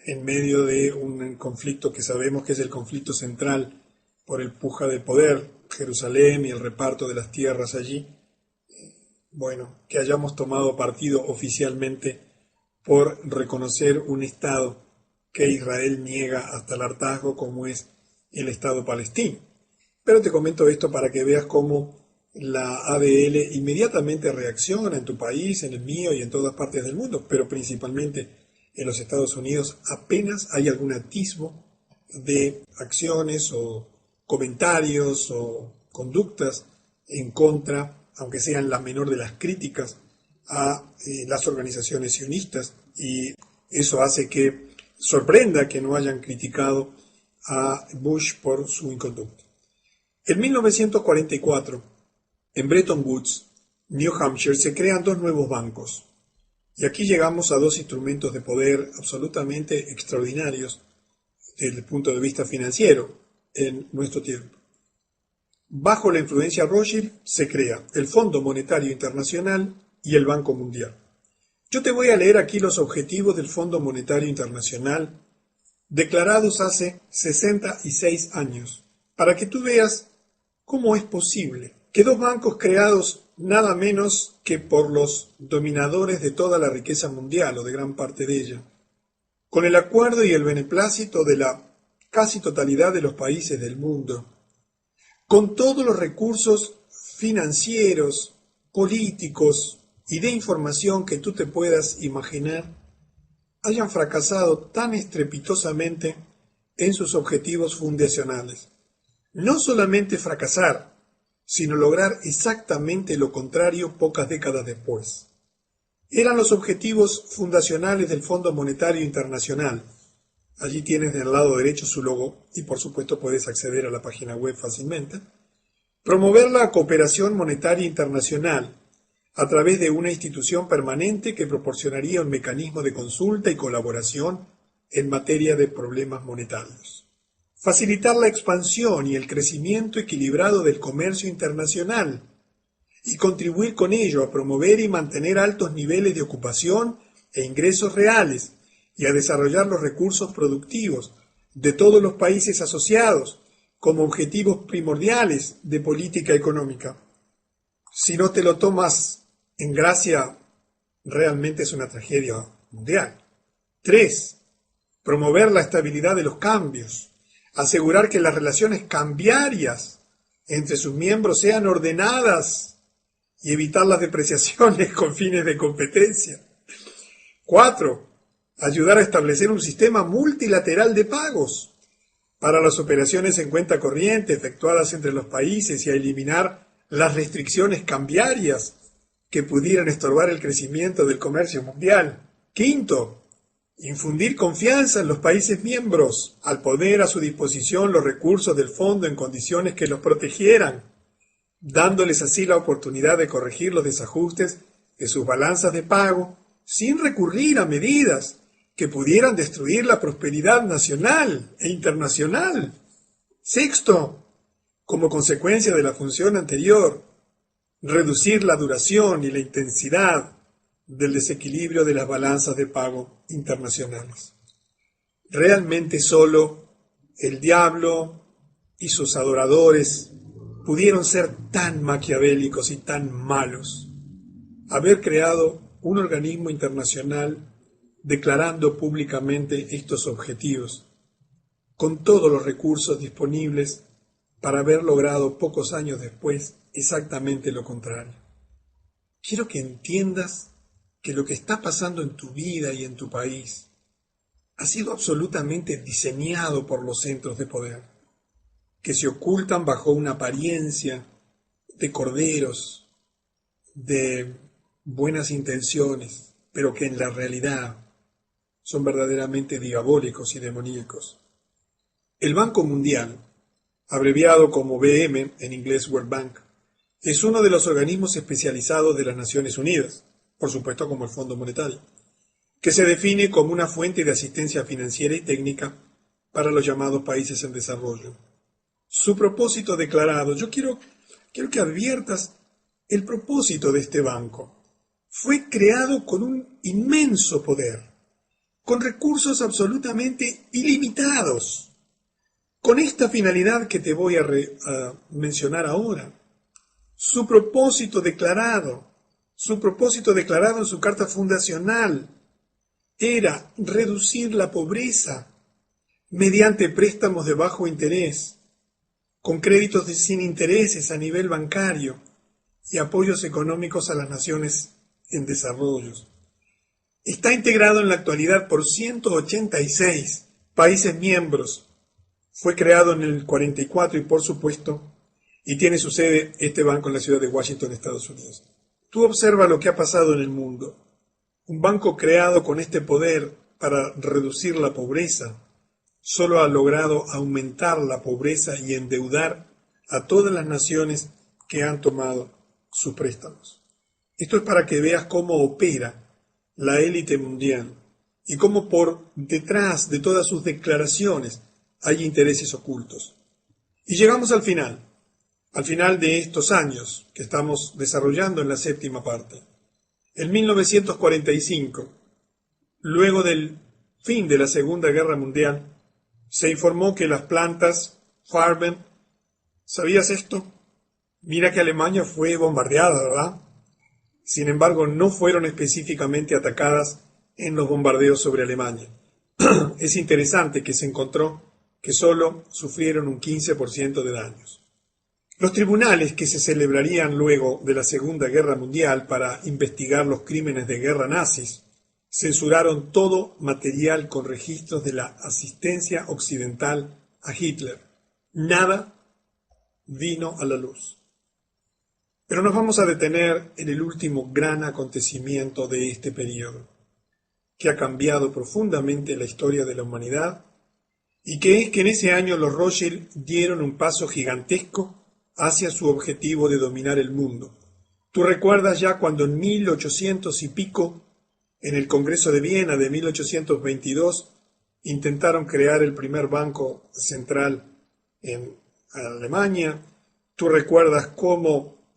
en medio de un conflicto que sabemos que es el conflicto central por el puja de poder, Jerusalén y el reparto de las tierras allí. Bueno, que hayamos tomado partido oficialmente por reconocer un Estado que Israel niega hasta el hartazgo como es el Estado palestino. Pero te comento esto para que veas cómo la ADL inmediatamente reacciona en tu país, en el mío y en todas partes del mundo, pero principalmente en los Estados Unidos apenas hay algún atisbo de acciones o comentarios o conductas en contra, aunque sean la menor de las críticas, a las organizaciones sionistas, y eso hace que sorprenda que no hayan criticado a Bush por su inconducta. En 1944, en Bretton Woods, New Hampshire, se crean 2 nuevos bancos. Y aquí llegamos a 2 instrumentos de poder absolutamente extraordinarios desde el punto de vista financiero en nuestro tiempo. Bajo la influencia Rothschild se crea el Fondo Monetario Internacional y el Banco Mundial. Yo te voy a leer aquí los objetivos del Fondo Monetario Internacional declarados hace 66 años, para que tú veas cómo es posible que 2 bancos creados nada menos que por los dominadores de toda la riqueza mundial o de gran parte de ella con el acuerdo y el beneplácito de la casi totalidad de los países del mundo, con todos los recursos financieros, políticos y de información que tú te puedas imaginar, hayan fracasado tan estrepitosamente en sus objetivos fundacionales. No solamente fracasar, sino lograr exactamente lo contrario pocas décadas después. Eran los objetivos fundacionales del Fondo Monetario Internacional. Allí tienes del lado derecho su logo y por supuesto puedes acceder a la página web fácilmente. Promover la cooperación monetaria internacional a través de una institución permanente que proporcionaría un mecanismo de consulta y colaboración en materia de problemas monetarios. Facilitar la expansión y el crecimiento equilibrado del comercio internacional y contribuir con ello a promover y mantener altos niveles de ocupación e ingresos reales y a desarrollar los recursos productivos de todos los países asociados como objetivos primordiales de política económica. Si no te lo tomas en gracia, realmente es una tragedia mundial. 3. Promover la estabilidad de los cambios. Asegurar que las relaciones cambiarias entre sus miembros sean ordenadas y evitar las depreciaciones con fines de competencia. 4. Ayudar a establecer un sistema multilateral de pagos para las operaciones en cuenta corriente efectuadas entre los países y a eliminar las restricciones cambiarias que pudieran estorbar el crecimiento del comercio mundial. 5. Infundir confianza en los países miembros al poner a su disposición los recursos del fondo en condiciones que los protegieran, dándoles así la oportunidad de corregir los desajustes de sus balanzas de pago sin recurrir a medidas que pudieran destruir la prosperidad nacional e internacional. 6. Como consecuencia de la función anterior, reducir la duración y la intensidad del desequilibrio de las balanzas de pago internacionales. Realmente solo el diablo y sus adoradores pudieron ser tan maquiavélicos y tan malos, haber creado un organismo internacional declarando públicamente estos objetivos, con todos los recursos disponibles para haber logrado pocos años después exactamente lo contrario. Quiero que entiendas que lo que está pasando en tu vida y en tu país ha sido absolutamente diseñado por los centros de poder, que se ocultan bajo una apariencia de corderos, de buenas intenciones, pero que en la realidad son verdaderamente diabólicos y demoníacos. El Banco Mundial, abreviado como BM, en inglés World Bank, es uno de los organismos especializados de las Naciones Unidas, por supuesto como el Fondo Monetario, que se define como una fuente de asistencia financiera y técnica para los llamados países en desarrollo. Su propósito declarado, yo quiero que adviertas el propósito de este banco. Fue creado con un inmenso poder, con recursos absolutamente ilimitados, con esta finalidad que te voy a mencionar ahora. Su propósito declarado en su carta fundacional era reducir la pobreza mediante préstamos de bajo interés, con créditos sin intereses a nivel bancario y apoyos económicos a las naciones en desarrollo. Está integrado en la actualidad por 186 países miembros. Fue creado en el 44 y por supuesto, y tiene su sede este banco en la ciudad de Washington, Estados Unidos. Tú observa lo que ha pasado en el mundo. Un banco creado con este poder para reducir la pobreza solo ha logrado aumentar la pobreza y endeudar a todas las naciones que han tomado sus préstamos. Esto es para que veas cómo opera la élite mundial y cómo por detrás de todas sus declaraciones hay intereses ocultos. Y llegamos al final de estos años que estamos desarrollando en la séptima parte. En 1945, luego del fin de la Segunda Guerra Mundial, se informó que las plantas Farben, ¿sabías esto? Mira que Alemania fue bombardeada, ¿verdad? Sin embargo, no fueron específicamente atacadas en los bombardeos sobre Alemania. es interesante que se encontró que solo sufrieron un 15% de daños. Los tribunales que se celebrarían luego de la Segunda Guerra Mundial para investigar los crímenes de guerra nazis censuraron todo material con registros de la asistencia occidental a Hitler. Nada vino a la luz. Pero nos vamos a detener en el último gran acontecimiento de este periodo, que ha cambiado profundamente la historia de la humanidad, y que es que en ese año los Rothschild dieron un paso gigantesco hacia su objetivo de dominar el mundo. Tú recuerdas ya cuando en 1800 y pico, en el Congreso de Viena de 1822, intentaron crear el primer banco central en Alemania. Tú recuerdas cómo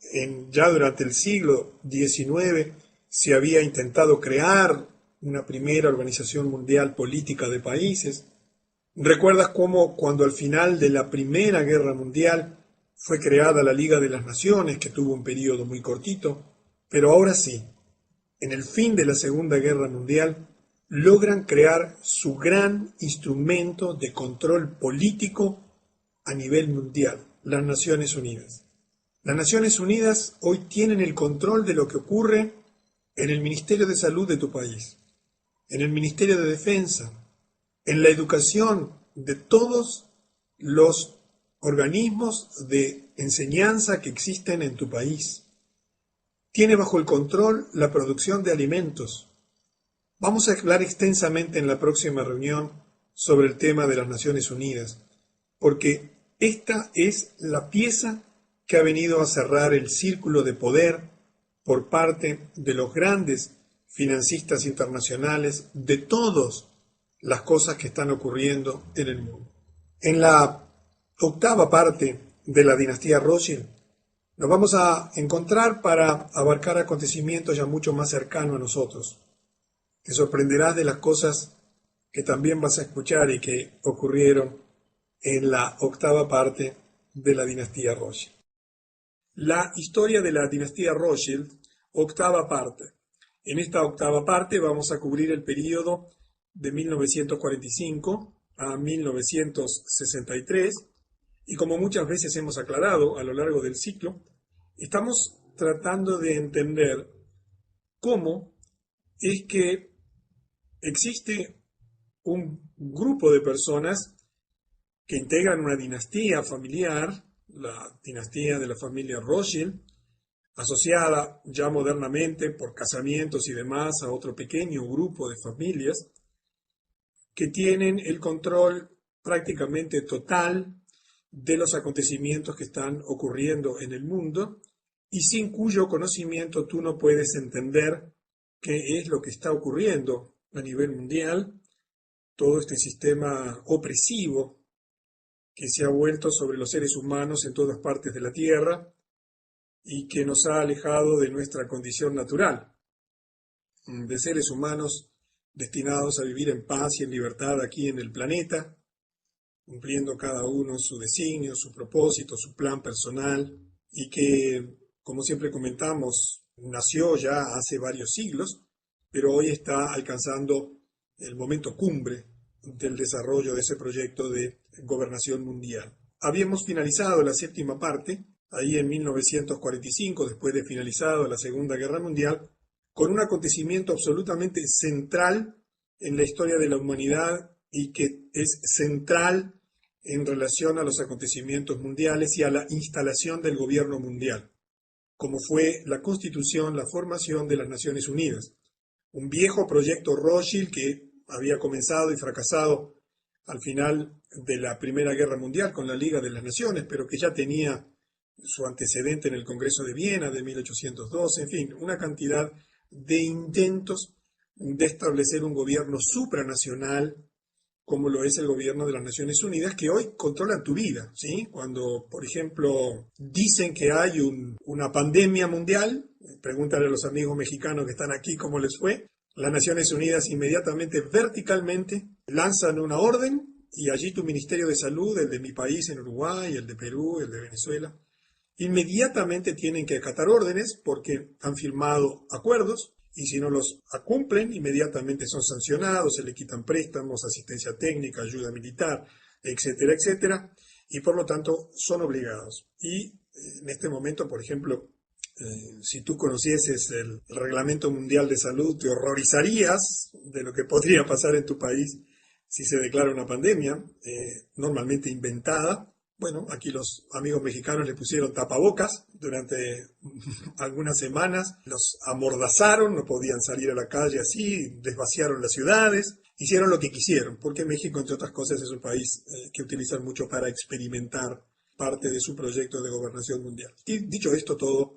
ya durante el siglo XIX se había intentado crear una primera organización mundial política de países. ¿Recuerdas cómo cuando al final de la Primera Guerra Mundial fue creada la Liga de las Naciones, que tuvo un periodo muy cortito? Pero ahora sí, en el fin de la Segunda Guerra Mundial, logran crear su gran instrumento de control político a nivel mundial, las Naciones Unidas. Las Naciones Unidas hoy tienen el control de lo que ocurre en el Ministerio de Salud de tu país, en el Ministerio de Defensa, en la educación de todos los organismos de enseñanza que existen en tu país. Tiene bajo el control la producción de alimentos. Vamos a hablar extensamente en la próxima reunión sobre el tema de las Naciones Unidas, porque esta es la pieza que ha venido a cerrar el círculo de poder por parte de los grandes financistas internacionales de todas las cosas que están ocurriendo en el mundo. En la octava parte de la dinastía Rothschild nos vamos a encontrar para abarcar acontecimientos ya mucho más cercanos a nosotros. Te sorprenderás de las cosas que también vas a escuchar y que ocurrieron en la octava parte de la dinastía Rothschild. La historia de la dinastía Rothschild, octava parte. En esta octava parte vamos a cubrir el periodo de 1945 a 1963, y como muchas veces hemos aclarado a lo largo del ciclo, estamos tratando de entender cómo es que existe un grupo de personas que integran una dinastía familiar, la dinastía de la familia Rothschild, asociada ya modernamente por casamientos y demás a otro pequeño grupo de familias, que tienen el control prácticamente total de los acontecimientos que están ocurriendo en el mundo y sin cuyo conocimiento tú no puedes entender qué es lo que está ocurriendo a nivel mundial, todo este sistema opresivo que se ha vuelto sobre los seres humanos en todas partes de la Tierra y que nos ha alejado de nuestra condición natural, de seres humanos destinados a vivir en paz y en libertad aquí en el planeta, cumpliendo cada uno su designio, su propósito, su plan personal, y que, como siempre comentamos, nació ya hace varios siglos, pero hoy está alcanzando el momento cumbre del desarrollo de ese proyecto de gobernación mundial. Habíamos finalizado la séptima parte, ahí en 1945, después de finalizado la Segunda Guerra Mundial, con un acontecimiento absolutamente central en la historia de la humanidad y que es central en relación a los acontecimientos mundiales y a la instalación del gobierno mundial, como fue la constitución, la formación de las Naciones Unidas. Un viejo proyecto Rothschild que había comenzado y fracasado al final de la Primera Guerra Mundial con la Liga de las Naciones, pero que ya tenía su antecedente en el Congreso de Viena de 1812, en fin, una cantidad de intentos de establecer un gobierno supranacional como lo es el gobierno de las Naciones Unidas, que hoy controlan tu vida, ¿sí? Cuando, por ejemplo, dicen que hay una pandemia mundial, pregúntale a los amigos mexicanos que están aquí cómo les fue, las Naciones Unidas inmediatamente, verticalmente, lanzan una orden y allí tu Ministerio de Salud, el de mi país en Uruguay, el de Perú, el de Venezuela, inmediatamente tienen que acatar órdenes porque han firmado acuerdos y si no los cumplen, inmediatamente son sancionados, se le quitan préstamos, asistencia técnica, ayuda militar, etcétera, etcétera, y por lo tanto son obligados. Y en este momento, por ejemplo, si tú conocieses el Reglamento Mundial de Salud, te horrorizarías de lo que podría pasar en tu país si se declara una pandemia, normalmente inventada. Bueno, aquí los amigos mexicanos le pusieron tapabocas durante algunas semanas, los amordazaron, no podían salir a la calle así, desvaciaron las ciudades, hicieron lo que quisieron, porque México, entre otras cosas, es un país que utilizan mucho para experimentar parte de su proyecto de gobernación mundial. Y dicho esto todo,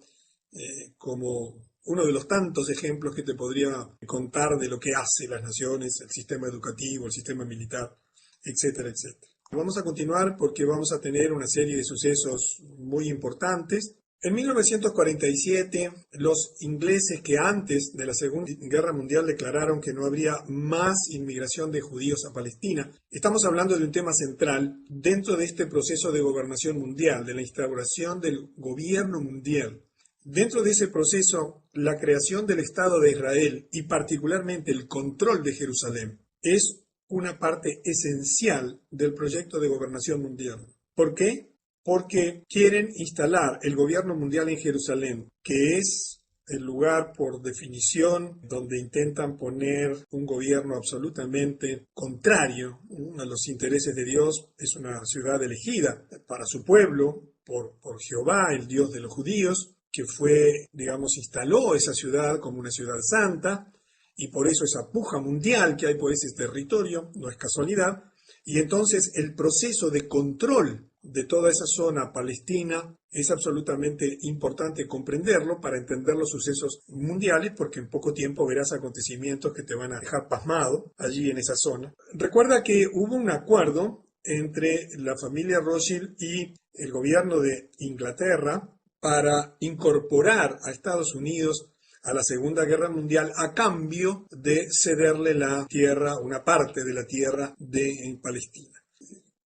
como uno de los tantos ejemplos que te podría contar de lo que hace las naciones, el sistema educativo, el sistema militar, etcétera, etcétera. Vamos a continuar porque vamos a tener una serie de sucesos muy importantes. En 1947, los ingleses que antes de la Segunda Guerra Mundial declararon que no habría más inmigración de judíos a Palestina. Estamos hablando de un tema central dentro de este proceso de gobernación mundial, de la instauración del gobierno mundial. Dentro de ese proceso, la creación del Estado de Israel y particularmente el control de Jerusalén es una parte esencial del proyecto de gobernación mundial. ¿Por qué? Porque quieren instalar el gobierno mundial en Jerusalén, que es el lugar por definición donde intentan poner un gobierno absolutamente contrario a los intereses de Dios. Es una ciudad elegida para su pueblo por Jehová, el Dios de los judíos, que fue, digamos, instaló esa ciudad como una ciudad santa, y por eso esa puja mundial que hay por ese territorio, no es casualidad, y entonces el proceso de control de toda esa zona palestina es absolutamente importante comprenderlo para entender los sucesos mundiales, porque en poco tiempo verás acontecimientos que te van a dejar pasmado allí en esa zona. Recuerda que hubo un acuerdo entre la familia Rothschild y el gobierno de Inglaterra para incorporar a Estados Unidos a la Segunda Guerra Mundial a cambio de cederle la tierra, una parte de la tierra de Palestina.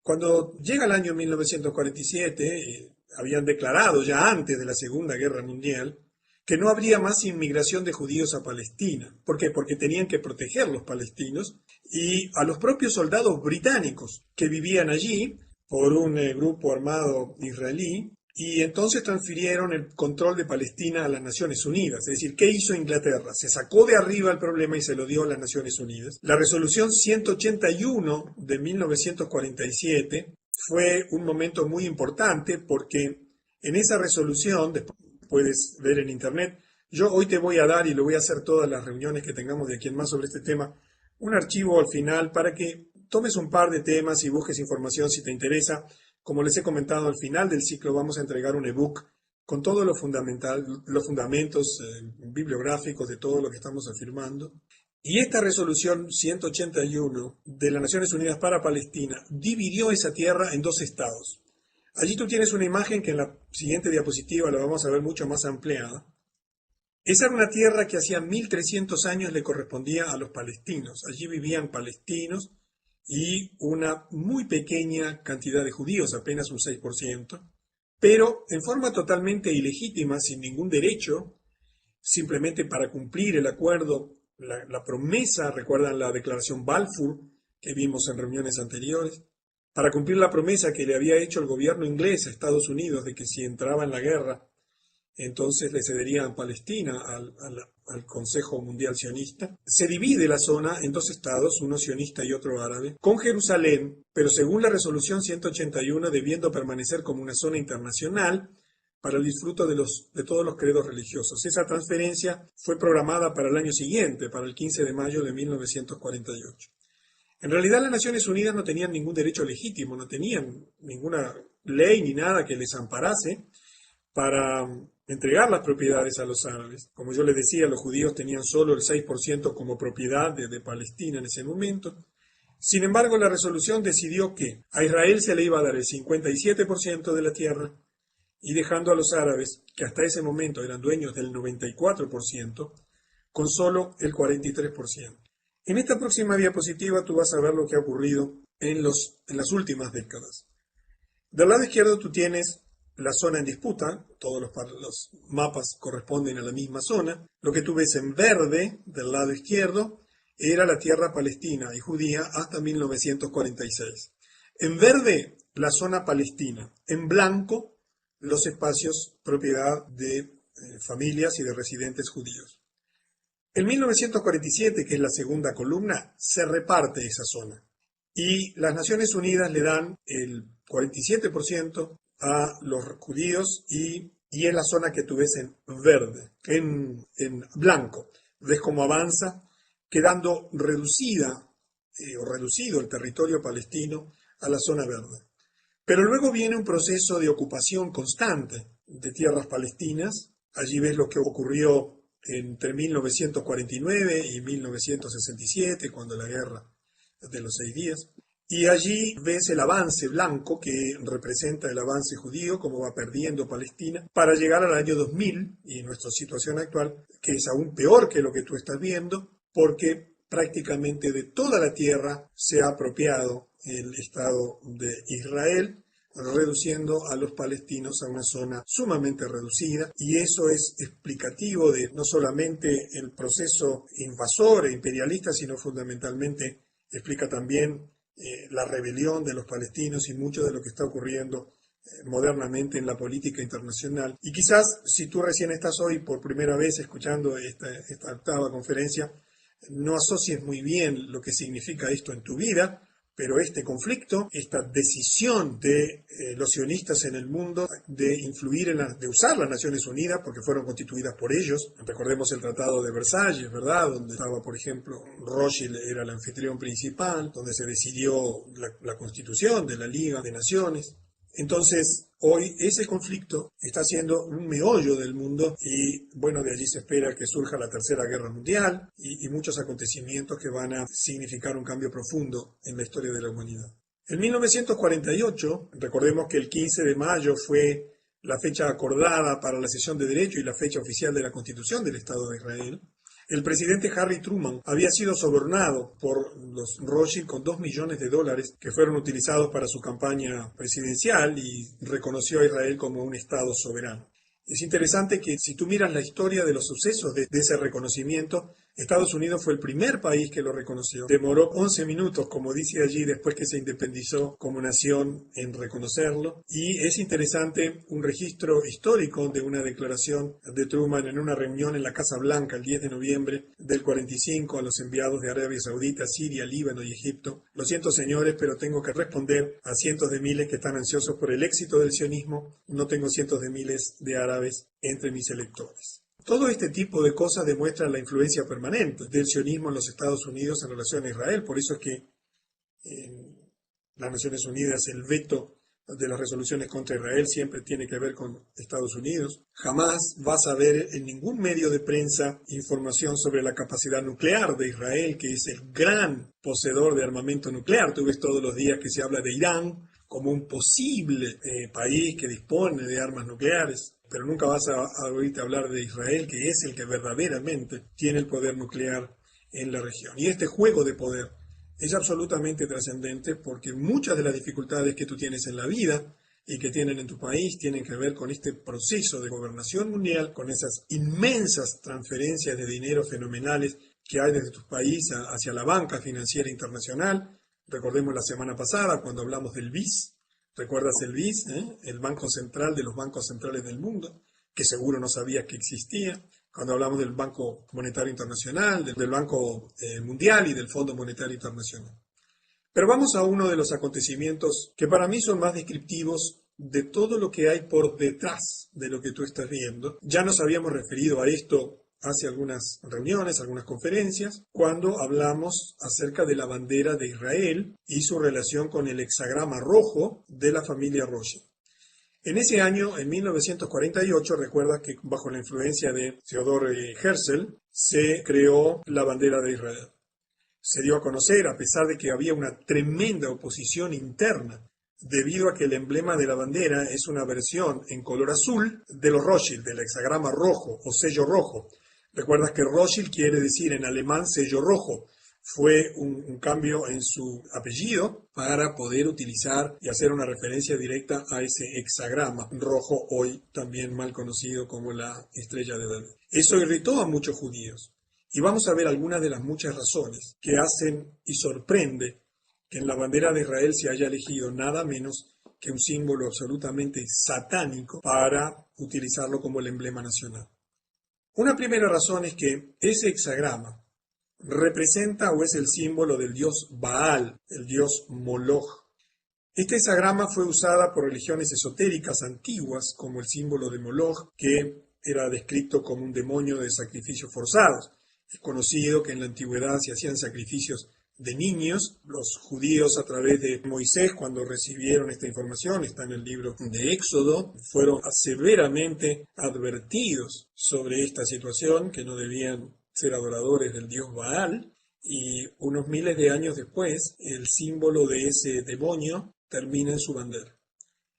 Cuando llega el año 1947, habían declarado ya antes de la Segunda Guerra Mundial que no habría más inmigración de judíos a Palestina. ¿Por qué? Porque tenían que proteger a los palestinos y a los propios soldados británicos que vivían allí por un grupo armado israelí. Y entonces transfirieron el control de Palestina a las Naciones Unidas. Es decir, ¿qué hizo Inglaterra? Se sacó de arriba el problema y se lo dio a las Naciones Unidas. La resolución 181 de 1947 fue un momento muy importante porque en esa resolución, después puedes ver en internet, yo hoy te voy a dar, y lo voy a hacer todas las reuniones que tengamos de aquí en más sobre este tema, un archivo al final para que tomes un par de temas y busques información si te interesa. Como les he comentado, al final del ciclo vamos a entregar un ebook con todo lo fundamental, los fundamentos bibliográficos de todo lo que estamos afirmando. Y esta resolución 181 de las Naciones Unidas para Palestina dividió esa tierra en dos estados. Allí tú tienes una imagen que en la siguiente diapositiva la vamos a ver mucho más ampliada. Esa era una tierra que hacía 1300 años le correspondía a los palestinos. Allí vivían palestinos y una muy pequeña cantidad de judíos, apenas un 6%, pero en forma totalmente ilegítima, sin ningún derecho, simplemente para cumplir el acuerdo, la promesa, recuerdan la declaración Balfour que vimos en reuniones anteriores, para cumplir la promesa que le había hecho el gobierno inglés a Estados Unidos de que si entraba en la guerra, entonces le cederían Palestina al Consejo Mundial Sionista. Se divide la zona en dos estados, uno sionista y otro árabe, con Jerusalén, pero según la resolución 181 debiendo permanecer como una zona internacional para el disfruto de todos los credos religiosos. Esa transferencia fue programada para el año siguiente, para el 15 de mayo de 1948. En realidad las Naciones Unidas no tenían ningún derecho legítimo, no tenían ninguna ley ni nada que les amparase para entregar las propiedades a los árabes. Como yo les decía, los judíos tenían solo el 6% como propiedad de Palestina en ese momento. Sin embargo, la resolución decidió que a Israel se le iba a dar el 57% de la tierra y dejando a los árabes, que hasta ese momento eran dueños del 94%, con solo el 43%. En esta próxima diapositiva tú vas a ver lo que ha ocurrido en las últimas décadas. Del lado izquierdo tú tienes la zona en disputa, todos los mapas corresponden a la misma zona. Lo que tú ves en verde del lado izquierdo era la tierra palestina y judía hasta 1946. En verde, la zona palestina. En blanco, los espacios propiedad de familias y de residentes judíos. En 1947, que es la segunda columna, se reparte esa zona y las Naciones Unidas le dan el 47% a los judíos y es la zona que tú ves en verde, en blanco. Ves cómo avanza, quedando reducida o reducido el territorio palestino a la zona verde. Pero luego viene un proceso de ocupación constante de tierras palestinas. Allí ves lo que ocurrió entre 1949 y 1967, cuando la guerra de los 6 días. Y allí ves el avance blanco que representa el avance judío, como va perdiendo Palestina, para llegar al año 2000 y nuestra situación actual, que es aún peor que lo que tú estás viendo, porque prácticamente de toda la tierra se ha apropiado el Estado de Israel, reduciendo a los palestinos a una zona sumamente reducida, y eso es explicativo de no solamente el proceso invasor e imperialista, sino fundamentalmente explica también la rebelión de los palestinos y mucho de lo que está ocurriendo modernamente en la política internacional. Y quizás si tú recién estás hoy por primera vez escuchando esta octava conferencia, no asocies muy bien lo que significa esto en tu vida, pero este conflicto, esta decisión de los sionistas en el mundo de influir de usar las Naciones Unidas, porque fueron constituidas por ellos, recordemos el Tratado de Versalles, ¿verdad?, donde estaba, por ejemplo, Rothschild era el anfitrión principal, donde se decidió la constitución de la Liga de Naciones. Entonces, hoy ese conflicto está siendo un meollo del mundo y, bueno, de allí se espera que surja la Tercera Guerra Mundial y muchos acontecimientos que van a significar un cambio profundo en la historia de la humanidad. En 1948, recordemos que el 15 de mayo fue la fecha acordada para la sesión de derecho y la fecha oficial de la Constitución del Estado de Israel. El presidente Harry Truman había sido sobornado por los Rothschild con $2 millones que fueron utilizados para su campaña presidencial y reconoció a Israel como un Estado soberano. Es interesante que si tú miras la historia de los sucesos de ese reconocimiento, Estados Unidos fue el primer país que lo reconoció. Demoró 11 minutos, como dice allí, después que se independizó como nación en reconocerlo. Y es interesante un registro histórico de una declaración de Truman en una reunión en la Casa Blanca el 10 de noviembre del 45 a los enviados de Arabia Saudita, Siria, Líbano y Egipto. Lo siento, señores, pero tengo que responder a cientos de miles que están ansiosos por el éxito del sionismo. No tengo cientos de miles de árabes entre mis electores. Todo este tipo de cosas demuestra la influencia permanente del sionismo en los Estados Unidos en relación a Israel. Por eso es que en las Naciones Unidas el veto de las resoluciones contra Israel siempre tiene que ver con Estados Unidos. Jamás vas a ver en ningún medio de prensa información sobre la capacidad nuclear de Israel, que es el gran poseedor de armamento nuclear. Tú ves todos los días que se habla de Irán como un posible país que dispone de armas nucleares, pero nunca vas a oírte hablar de Israel, que es el que verdaderamente tiene el poder nuclear en la región. Y este juego de poder es absolutamente trascendente porque muchas de las dificultades que tú tienes en la vida y que tienen en tu país tienen que ver con este proceso de gobernación mundial, con esas inmensas transferencias de dinero fenomenales que hay desde tu país hacia la banca financiera internacional. Recordemos la semana pasada cuando hablamos del BIS. ¿Recuerdas el BIS? El Banco Central de los bancos centrales del mundo, que seguro no sabías que existía. Cuando hablamos del Banco Monetario Internacional, del Banco Mundial y del Fondo Monetario Internacional. Pero vamos a uno de los acontecimientos que para mí son más descriptivos de todo lo que hay por detrás de lo que tú estás viendo. Ya nos habíamos referido a esto hace algunas reuniones, algunas conferencias, cuando hablamos acerca de la bandera de Israel y su relación con el hexagrama rojo de la familia Rothschild. En ese año, en 1948, recuerda que bajo la influencia de Theodor Herzl, se creó la bandera de Israel. Se dio a conocer, a pesar de que había una tremenda oposición interna, debido a que el emblema de la bandera es una versión en color azul de los Rothschild, del hexagrama rojo o sello rojo. Recuerdas que Rothschild quiere decir en alemán sello rojo. fue un cambio en su apellido para poder utilizar y hacer una referencia directa a ese hexagrama rojo, hoy también mal conocido como la estrella de David. Eso irritó a muchos judíos. Y vamos a ver algunas de las muchas razones que hacen y sorprende que en la bandera de Israel se haya elegido nada menos que un símbolo absolutamente satánico para utilizarlo como el emblema nacional. Una primera razón es que ese hexagrama representa o es el símbolo del dios Baal, el dios Moloch. Este hexagrama fue usada por religiones esotéricas antiguas como el símbolo de Moloch, que era descrito como un demonio de sacrificios forzados. Es conocido que en la antigüedad se hacían sacrificios de niños. Los judíos, a través de Moisés, cuando recibieron esta información, está en el libro de Éxodo, fueron severamente advertidos sobre esta situación, que no debían ser adoradores del dios Baal, y unos miles de años después, el símbolo de ese demonio termina en su bandera.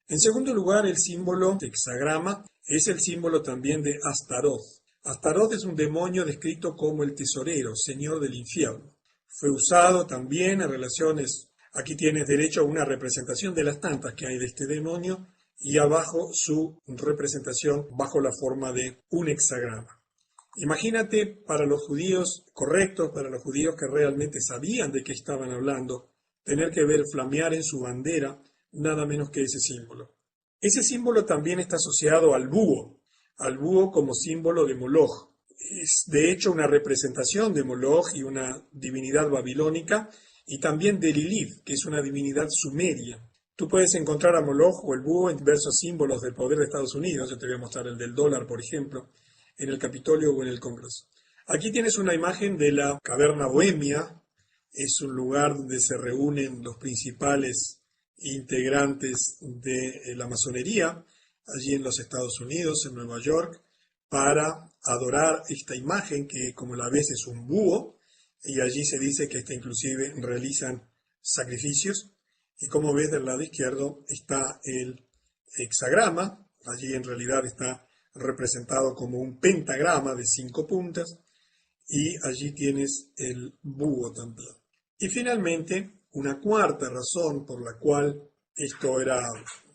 En segundo lugar, el símbolo de hexagrama es el símbolo también de Astaroth. Astaroth es un demonio descrito como el tesorero, señor del infierno. Fue usado también en relaciones, aquí tienes derecho a una representación de las tantas que hay de este demonio, y abajo su representación bajo la forma de un hexagrama. Imagínate, para los judíos correctos, para los judíos que realmente sabían de qué estaban hablando, tener que ver flamear en su bandera nada menos que ese símbolo. Ese símbolo también está asociado al búho como símbolo de Moloch. Es de hecho una representación de Moloch y una divinidad babilónica, y también de Lilith, que es una divinidad sumeria. Tú puedes encontrar a Moloch o el búho en diversos símbolos del poder de Estados Unidos. Yo te voy a mostrar el del dólar, por ejemplo, en el Capitolio o en el Congreso. Aquí tienes una imagen de la caverna bohemia. Es un lugar donde se reúnen los principales integrantes de la masonería, allí en los Estados Unidos, en Nueva York, para adorar esta imagen que, como la ves, es un búho, y allí se dice que inclusive realizan sacrificios. Y como ves, del lado izquierdo está el hexagrama. Allí en realidad está representado como un pentagrama de 5 puntas, y allí tienes el búho también. Y finalmente, una cuarta razón por la cual esto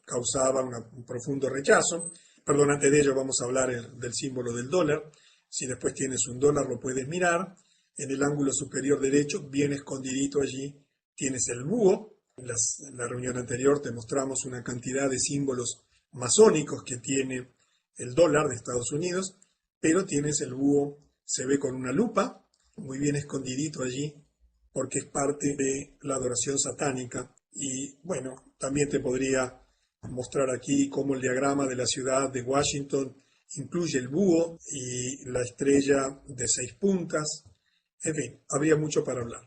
causaba un profundo rechazo. Perdón, antes de ello vamos a hablar del símbolo del dólar. Si después tienes un dólar lo puedes mirar. En el ángulo superior derecho, bien escondidito allí, tienes el búho. En la reunión anterior te mostramos una cantidad de símbolos masónicos que tiene el dólar de Estados Unidos, pero tienes el búho, se ve con una lupa, muy bien escondidito allí, porque es parte de la adoración satánica. Y bueno, también te podría mostrar aquí cómo el diagrama de la ciudad de Washington incluye el búho y la estrella de 6 puntas. En fin, habría mucho para hablar.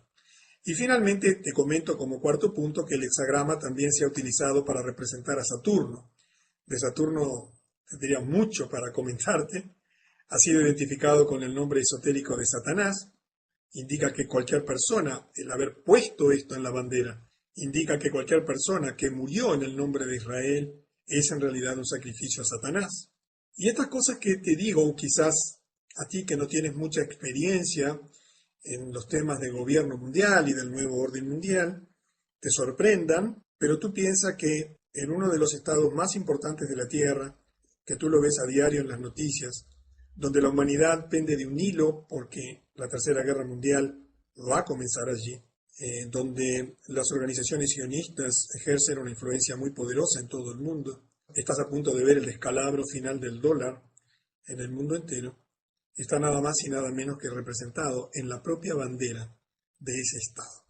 Y finalmente te comento como cuarto punto que el hexagrama también se ha utilizado para representar a Saturno. De Saturno tendría mucho para comentarte. Ha sido identificado con el nombre esotérico de Satanás. Indica que cualquier persona, el haber puesto esto en la bandera, indica que cualquier persona que murió en el nombre de Israel es en realidad un sacrificio a Satanás. Y estas cosas que te digo, quizás a ti que no tienes mucha experiencia en los temas de gobierno mundial y del nuevo orden mundial, te sorprendan, pero tú piensas que en uno de los estados más importantes de la Tierra, que tú lo ves a diario en las noticias, donde la humanidad pende de un hilo porque la Tercera Guerra Mundial va a comenzar allí, donde las organizaciones sionistas ejercen una influencia muy poderosa en todo el mundo. Estás a punto de ver el descalabro final del dólar en el mundo entero. Está nada más y nada menos que representado en la propia bandera de ese estado.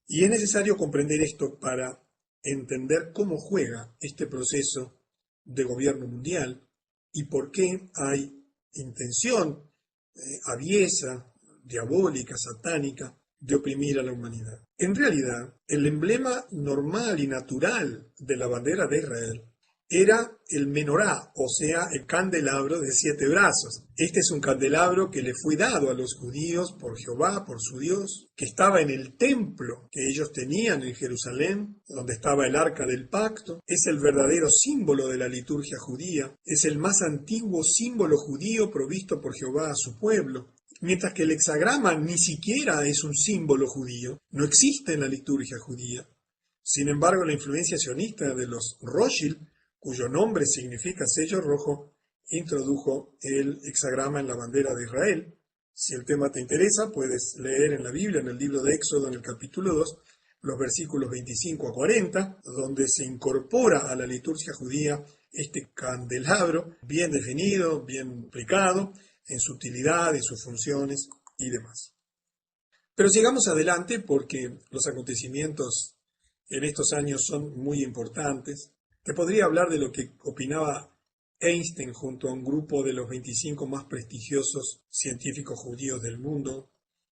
Y es necesario comprender esto para entender cómo juega este proceso de gobierno mundial y por qué hay intención aviesa, diabólica, satánica, de oprimir a la humanidad. En realidad, el emblema normal y natural de la bandera de Israel era el menorá, o sea, el candelabro de 7 brazos. Este es un candelabro que le fue dado a los judíos por Jehová, por su Dios, que estaba en el templo que ellos tenían en Jerusalén, donde estaba el arca del pacto. Es el verdadero símbolo de la liturgia judía. Es el más antiguo símbolo judío provisto por Jehová a su pueblo. Mientras que el hexagrama ni siquiera es un símbolo judío, no existe en la liturgia judía. Sin embargo, la influencia sionista de los Rothschild, cuyo nombre significa sello rojo, introdujo el hexagrama en la bandera de Israel. Si el tema te interesa, puedes leer en la Biblia, en el libro de Éxodo, en el capítulo 2, los versículos 25 a 40, donde se incorpora a la liturgia judía este candelabro bien definido, bien explicado, en su utilidad, en sus funciones y demás. Pero sigamos adelante porque los acontecimientos en estos años son muy importantes. Te podría hablar de lo que opinaba Einstein junto a un grupo de los 25 más prestigiosos científicos judíos del mundo,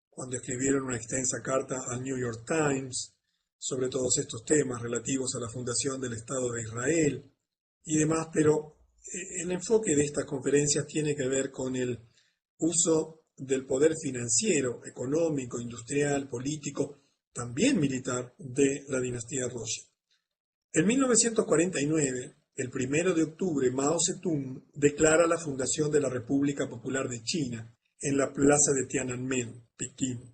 cuando escribieron una extensa carta al New York Times sobre todos estos temas relativos a la fundación del Estado de Israel y demás, pero el enfoque de estas conferencias tiene que ver con el uso del poder financiero, económico, industrial, político, también militar, de la dinastía Rothschild. En 1949, el 1 de octubre, Mao Zedong declara la fundación de la República Popular de China en la plaza de Tiananmen, Pekín.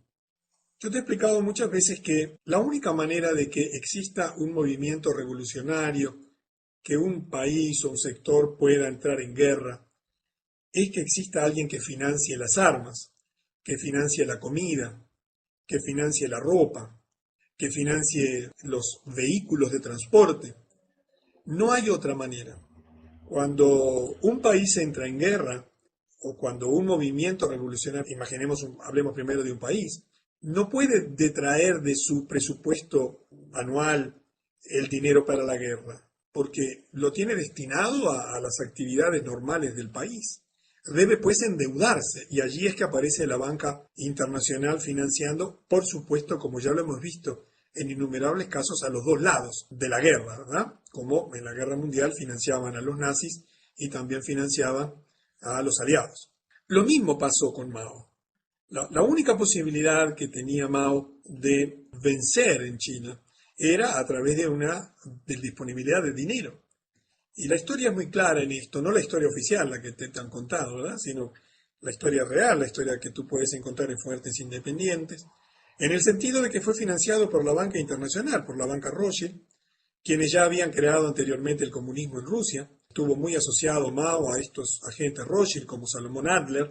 Yo te he explicado muchas veces que la única manera de que exista un movimiento revolucionario, que un país o un sector pueda entrar en guerra, es que exista alguien que financie las armas, que financie la comida, que financie la ropa, que financie los vehículos de transporte. No hay otra manera. Cuando un país entra en guerra, o cuando un movimiento revolucionario, hablemos primero de un país, no puede detraer de su presupuesto anual el dinero para la guerra, porque lo tiene destinado a las actividades normales del país. Debe pues endeudarse, y allí es que aparece la banca internacional financiando, por supuesto, como ya lo hemos visto en innumerables casos, a los dos lados de la guerra, ¿verdad? Como en la guerra mundial financiaban a los nazis y también financiaban a los aliados. Lo mismo pasó con Mao. La única posibilidad que tenía Mao de vencer en China era a través de disponibilidad de dinero. Y la historia es muy clara en esto, no la historia oficial, la que te han contado, ¿verdad? Sino la historia real, la historia que tú puedes encontrar en fuentes independientes, en el sentido de que fue financiado por la banca internacional, por la banca Rothschild, quienes ya habían creado anteriormente el comunismo en Rusia. Estuvo muy asociado Mao a estos agentes Rothschild como Salomón Adler,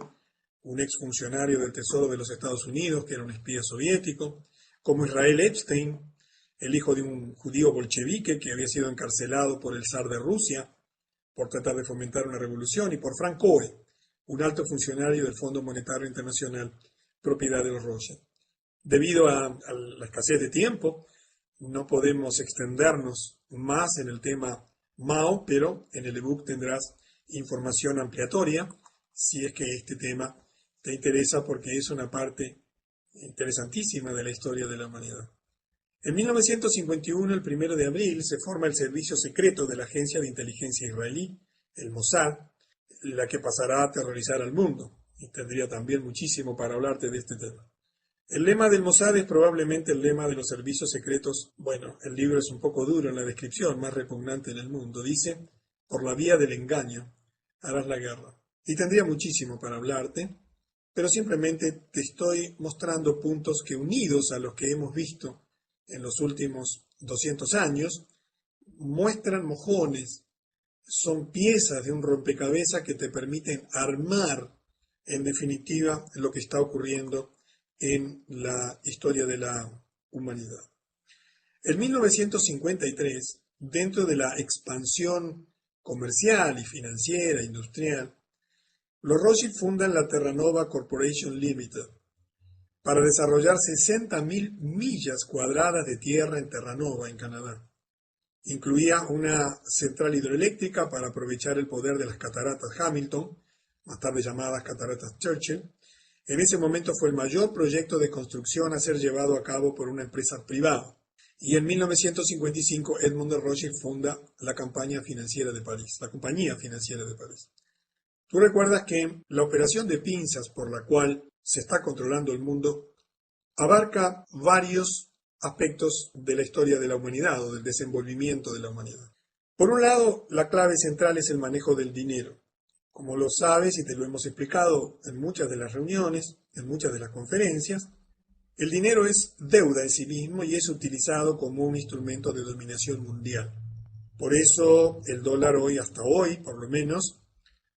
un exfuncionario del Tesoro de los Estados Unidos, que era un espía soviético, como Israel Epstein, el hijo de un judío bolchevique que había sido encarcelado por el zar de Rusia por tratar de fomentar una revolución, y por Frank Cohen, un alto funcionario del Fondo Monetario Internacional, propiedad de los Rothschild. Debido a la escasez de tiempo, no podemos extendernos más en el tema Mao, pero en el ebook tendrás información ampliatoria si es que este tema te interesa, porque es una parte interesantísima de la historia de la humanidad. En 1951, el 1 de abril, se forma el servicio secreto de la agencia de inteligencia israelí, el Mossad, la que pasará a aterrorizar al mundo, y tendría también muchísimo para hablarte de este tema. El lema del Mossad es probablemente el lema de los servicios secretos. Bueno, el libro es un poco duro en la descripción, más repugnante en el mundo. Dice, por la vía del engaño harás la guerra. Y tendría muchísimo para hablarte, pero simplemente te estoy mostrando puntos que, unidos a los que hemos visto en los últimos 200 años, muestran mojones, son piezas de un rompecabezas que te permiten armar, en definitiva, lo que está ocurriendo en la historia de la humanidad. En 1953, dentro de la expansión comercial y financiera, industrial, los Rothschild fundan la Terranova Corporation Limited para desarrollar 60.000 millas cuadradas de tierra en Terranova, en Canadá. Incluía una central hidroeléctrica para aprovechar el poder de las cataratas Hamilton, más tarde llamadas cataratas Churchill. En ese momento fue el mayor proyecto de construcción a ser llevado a cabo por una empresa privada. Y en 1955 Edmond de Rothschild funda la Compañía Financiera de París. Tú recuerdas que la operación de pinzas por la cual se está controlando el mundo abarca varios aspectos de la historia de la humanidad o del desenvolvimiento de la humanidad. Por un lado, la clave central es el manejo del dinero. Como lo sabes y te lo hemos explicado en muchas de las reuniones, en muchas de las conferencias, el dinero es deuda en sí mismo y es utilizado como un instrumento de dominación mundial. Por eso el dólar hoy, hasta hoy por lo menos,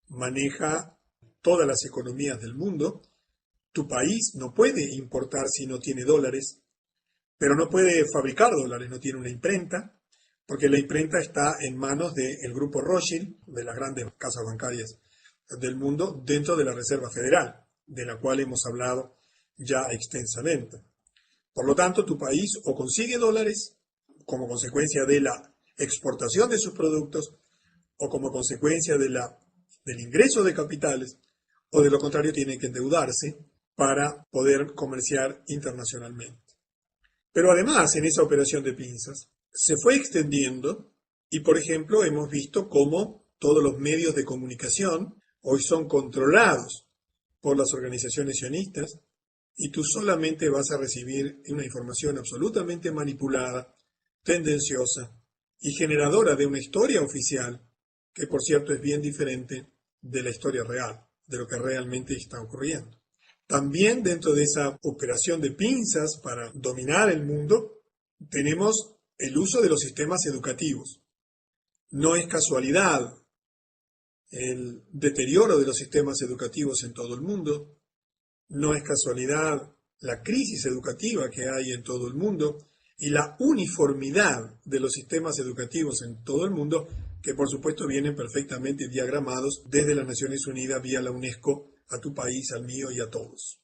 maneja todas las economías del mundo. Tu país no puede importar si no tiene dólares, pero no puede fabricar dólares, no tiene una imprenta, porque la imprenta está en manos del grupo Rothschild, de las grandes casas bancarias del mundo, dentro de la Reserva Federal, de la cual hemos hablado ya extensamente. Por lo tanto, tu país o consigue dólares como consecuencia de la exportación de sus productos o como consecuencia del ingreso de capitales, o de lo contrario tiene que endeudarse para poder comerciar internacionalmente. Pero además, en esa operación de pinzas, se fue extendiendo y, por ejemplo, hemos visto cómo todos los medios de comunicación hoy son controlados por las organizaciones sionistas y tú solamente vas a recibir una información absolutamente manipulada, tendenciosa y generadora de una historia oficial que, por cierto, es bien diferente de la historia real, de lo que realmente está ocurriendo. También dentro de esa operación de pinzas para dominar el mundo, tenemos el uso de los sistemas educativos. No es casualidad el deterioro de los sistemas educativos en todo el mundo, no es casualidad la crisis educativa que hay en todo el mundo y la uniformidad de los sistemas educativos en todo el mundo, que por supuesto vienen perfectamente diagramados desde las Naciones Unidas vía la UNESCO a tu país, al mío y a todos.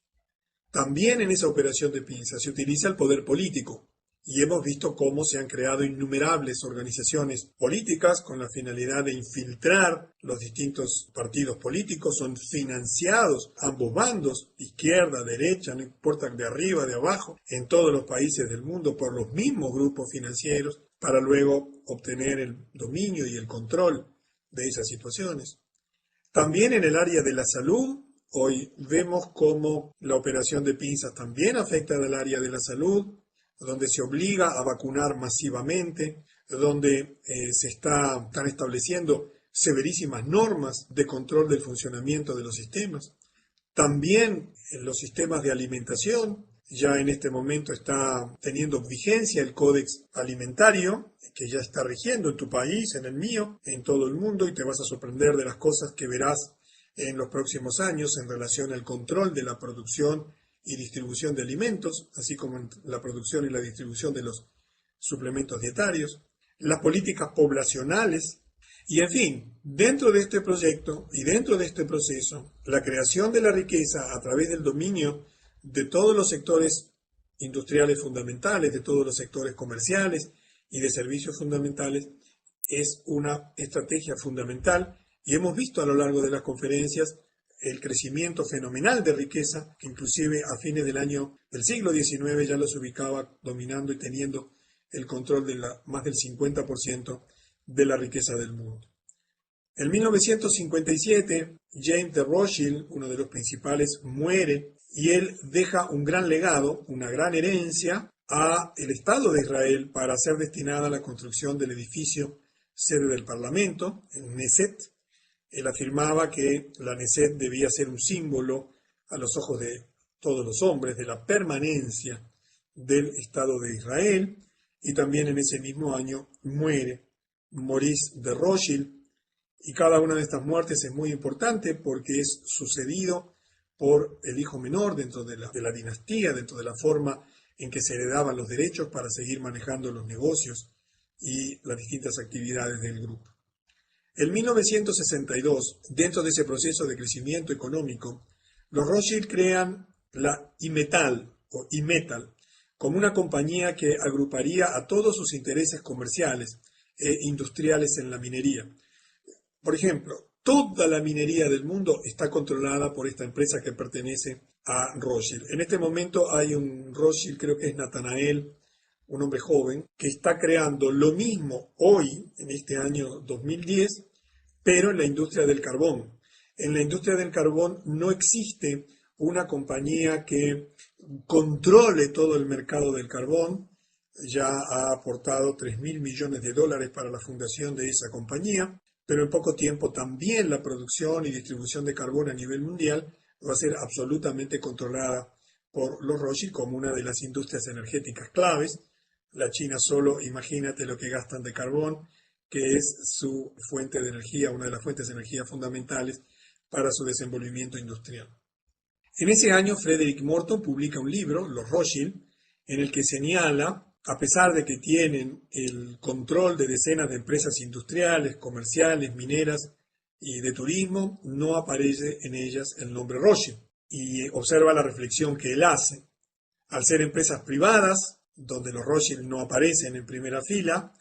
También en esa operación de pinzas se utiliza el poder político y hemos visto cómo se han creado innumerables organizaciones políticas con la finalidad de infiltrar los distintos partidos políticos. Son financiados ambos bandos, izquierda, derecha, no importa de arriba, de abajo, en todos los países del mundo por los mismos grupos financieros para luego obtener el dominio y el control de esas situaciones. También en el área de la salud, hoy vemos cómo la operación de pinzas también afecta al área de la salud, donde se obliga a vacunar masivamente, donde están estableciendo severísimas normas de control del funcionamiento de los sistemas. También en los sistemas de alimentación, ya en este momento está teniendo vigencia el Códex Alimentario, que ya está rigiendo en tu país, en el mío, en todo el mundo, y te vas a sorprender de las cosas que verás en los próximos años en relación al control de la producción y distribución de alimentos, así como en la producción y la distribución de los suplementos dietarios, las políticas poblacionales, y en fin, dentro de este proyecto y dentro de este proceso, la creación de la riqueza a través del dominio de todos los sectores industriales fundamentales, de todos los sectores comerciales y de servicios fundamentales, es una estrategia fundamental y hemos visto a lo largo de las conferencias el crecimiento fenomenal de riqueza, que inclusive a fines del siglo XIX ya los ubicaba dominando y teniendo el control de más del 50% de la riqueza del mundo. En 1957, James de Rothschild, uno de los principales, muere y él deja un gran legado, una gran herencia a el Estado de Israel para ser destinada a la construcción del edificio sede del Parlamento, el Knesset. Él afirmaba que la Knesset debía ser un símbolo a los ojos de todos los hombres de la permanencia del Estado de Israel, y también en ese mismo año muere Maurice de Rothschild, y cada una de estas muertes es muy importante porque es sucedido por el hijo menor dentro de la dinastía, dentro de la forma en que se heredaban los derechos para seguir manejando los negocios y las distintas actividades del grupo. En 1962, dentro de ese proceso de crecimiento económico, los Rothschild crean la Imetal o Imetal como una compañía que agruparía a todos sus intereses comerciales e industriales en la minería. Por ejemplo, toda la minería del mundo está controlada por esta empresa que pertenece a Rothschild. En este momento hay un Rothschild, creo que es Nathanael, un hombre joven, que está creando lo mismo hoy, en este año 2010, pero en la industria del carbón. En la industria del carbón no existe una compañía que controle todo el mercado del carbón. Ya ha aportado $3.000 millones para la fundación de esa compañía, pero en poco tiempo también la producción y distribución de carbón a nivel mundial va a ser absolutamente controlada por los Rothschild como una de las industrias energéticas claves. La China solo, imagínate lo que gastan de carbón, que es su fuente de energía, una de las fuentes de energía fundamentales para su desenvolvimiento industrial. En ese año, Frederick Morton publica un libro, Los Rothschild, en el que señala, a pesar de que tienen el control de decenas de empresas industriales, comerciales, mineras y de turismo, no aparece en ellas el nombre Rothschild. Y observa la reflexión que él hace. Al ser empresas privadas, donde los Rothschild no aparecen en primera fila,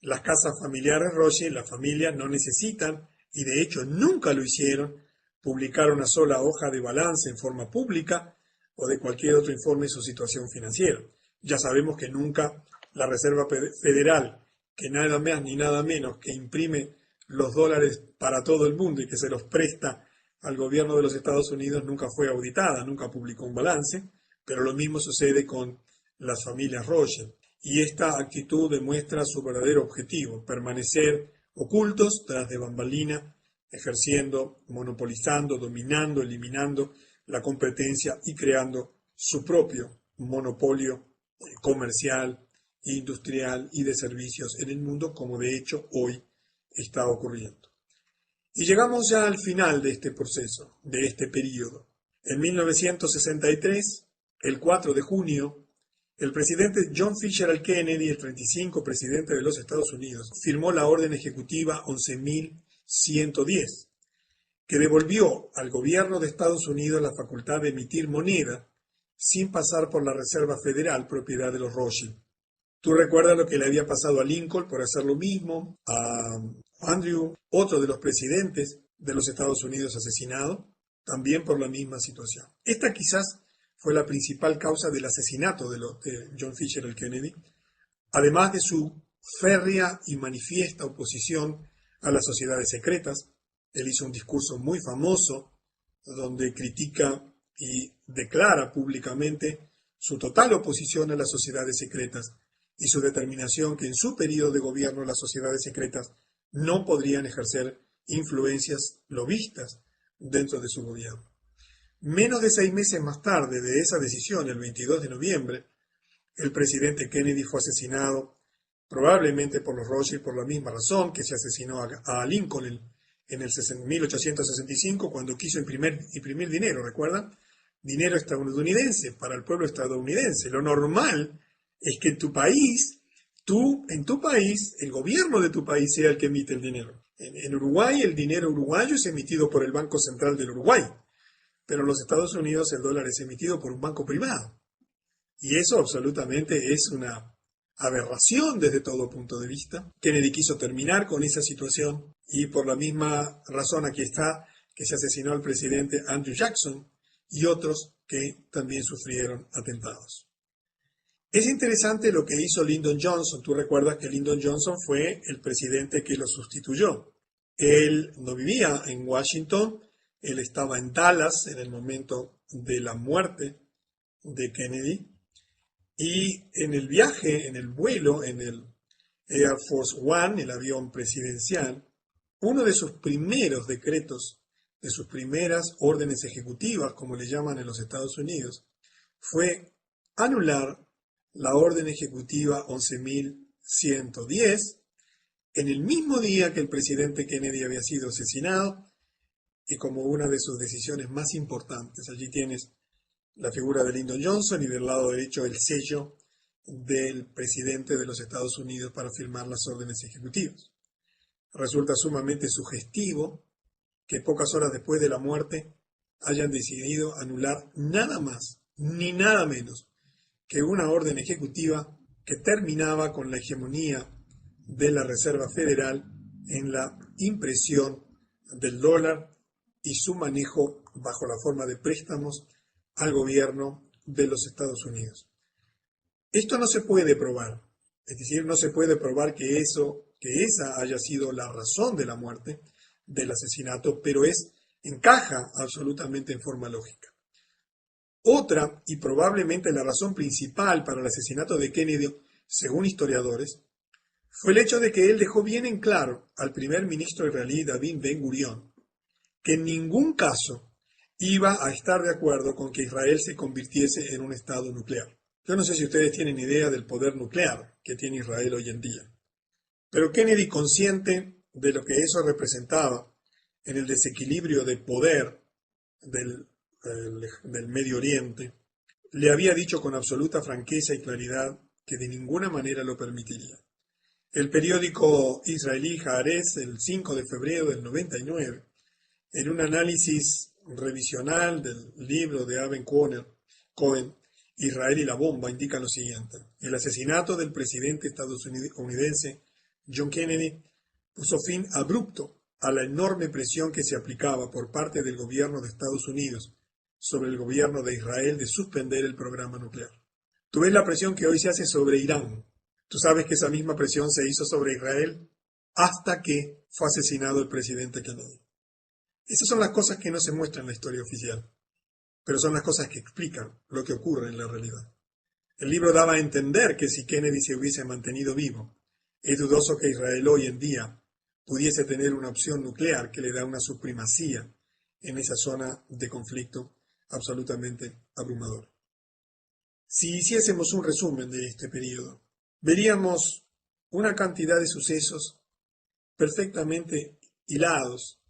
las casas familiares Rothschild, la familia, no necesitan, y de hecho nunca lo hicieron, publicar una sola hoja de balance en forma pública o de cualquier otro informe de su situación financiera. Ya sabemos que nunca la Reserva Federal, que nada más ni nada menos que imprime los dólares para todo el mundo y que se los presta al gobierno de los Estados Unidos, nunca fue auditada, nunca publicó un balance, pero lo mismo sucede con las familias Rothschild. Y esta actitud demuestra su verdadero objetivo, permanecer ocultos tras de bambalina, ejerciendo, monopolizando, dominando, eliminando la competencia y creando su propio monopolio comercial, industrial y de servicios en el mundo, como de hecho hoy está ocurriendo. Y llegamos ya al final de este proceso, de este periodo. En 1963, el 4 de junio, el presidente John Fitzgerald Kennedy, el 35 presidente de los Estados Unidos, firmó la orden ejecutiva 11.110, que devolvió al gobierno de Estados Unidos la facultad de emitir moneda sin pasar por la Reserva Federal, propiedad de los Rothschild. Tú recuerdas lo que le había pasado a Lincoln por hacer lo mismo, a Andrew, otro de los presidentes de los Estados Unidos asesinado, también por la misma situación. Esta quizás fue la principal causa del asesinato de John Fitzgerald Kennedy, además de su férrea y manifiesta oposición a las sociedades secretas. Él hizo un discurso muy famoso donde critica y declara públicamente su total oposición a las sociedades secretas y su determinación que en su periodo de gobierno las sociedades secretas no podrían ejercer influencias lobistas dentro de su gobierno. Menos de 6 meses más tarde de esa decisión, el 22 de noviembre, el presidente Kennedy fue asesinado, probablemente por los Rothschild, por la misma razón que se asesinó a Lincoln en el 1865, cuando quiso imprimir dinero, ¿recuerdan? Dinero estadounidense para el pueblo estadounidense. Lo normal es que en tu país, el gobierno de tu país sea el que emite el dinero. En Uruguay, el dinero uruguayo es emitido por el Banco Central del Uruguay, pero en los Estados Unidos el dólar es emitido por un banco privado. Y eso absolutamente es una aberración desde todo punto de vista. Kennedy quiso terminar con esa situación y por la misma razón aquí está que se asesinó al presidente Andrew Jackson y otros que también sufrieron atentados. Es interesante lo que hizo Lyndon Johnson. Tú recuerdas que Lyndon Johnson fue el presidente que lo sustituyó. Él no vivía en Washington, él estaba en Dallas en el momento de la muerte de Kennedy. Y en el viaje, en el vuelo, en el Air Force One, el avión presidencial, uno de sus primeros decretos, de sus primeras órdenes ejecutivas, como le llaman en los Estados Unidos, fue anular la orden ejecutiva 11.110 en el mismo día que el presidente Kennedy había sido asesinado y como una de sus decisiones más importantes. Allí tienes la figura de Lyndon Johnson y del lado derecho el sello del presidente de los Estados Unidos para firmar las órdenes ejecutivas. Resulta sumamente sugestivo que pocas horas después de la muerte hayan decidido anular nada más ni nada menos que una orden ejecutiva que terminaba con la hegemonía de la Reserva Federal en la impresión del dólar y su manejo bajo la forma de préstamos al gobierno de los Estados Unidos. Esto no se puede probar, es decir, no se puede probar que esa haya sido la razón de la muerte, del asesinato, pero encaja absolutamente en forma lógica. Otra, y probablemente la razón principal para el asesinato de Kennedy, según historiadores, fue el hecho de que él dejó bien en claro al primer ministro israelí David Ben Gurión que en ningún caso iba a estar de acuerdo con que Israel se convirtiese en un estado nuclear. Yo no sé si ustedes tienen idea del poder nuclear que tiene Israel hoy en día, pero Kennedy, consciente de lo que eso representaba en el desequilibrio de poder del Medio Oriente, le había dicho con absoluta franqueza y claridad que de ninguna manera lo permitiría. El periódico israelí Haaretz, el 5 de febrero del 99, en un análisis revisional del libro de Aben Cohen, Israel y la bomba, indica lo siguiente: el asesinato del presidente estadounidense John Kennedy puso fin abrupto a la enorme presión que se aplicaba por parte del gobierno de Estados Unidos sobre el gobierno de Israel de suspender el programa nuclear. Tú ves la presión que hoy se hace sobre Irán. Tú sabes que esa misma presión se hizo sobre Israel hasta que fue asesinado el presidente Kennedy. Esas son las cosas que no se muestran en la historia oficial, pero son las cosas que explican lo que ocurre en la realidad. El libro daba a entender que si Kennedy se hubiese mantenido vivo, es dudoso que Israel hoy en día pudiese tener una opción nuclear que le da una supremacía en esa zona de conflicto absolutamente abrumadora. Si hiciésemos un resumen de este periodo, veríamos una cantidad de sucesos perfectamente hilados,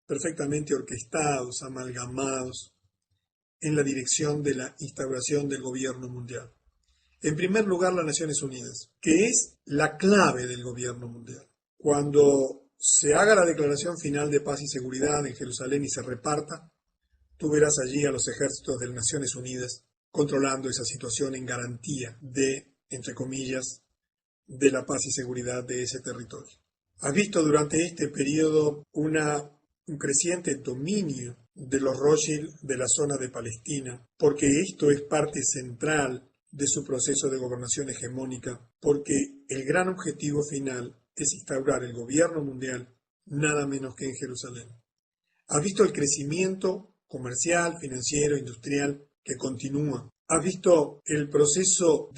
perfectamente orquestados, amalgamados, en la dirección de la instauración del gobierno mundial. En primer lugar, las Naciones Unidas, que es la clave del gobierno mundial. Cuando se haga la declaración final de paz y seguridad en Jerusalén y se reparta, tú verás allí a los ejércitos de las Naciones Unidas controlando esa situación en garantía de, entre comillas, de la paz y seguridad de ese territorio. Has visto durante este periodo un creciente dominio de los Rothschild de la zona de Palestina, porque esto es parte central de su proceso de gobernación hegemónica, porque el gran objetivo final es instaurar el gobierno mundial nada menos que en Jerusalén. Has visto el crecimiento comercial, financiero, industrial que continúa. Has visto el proceso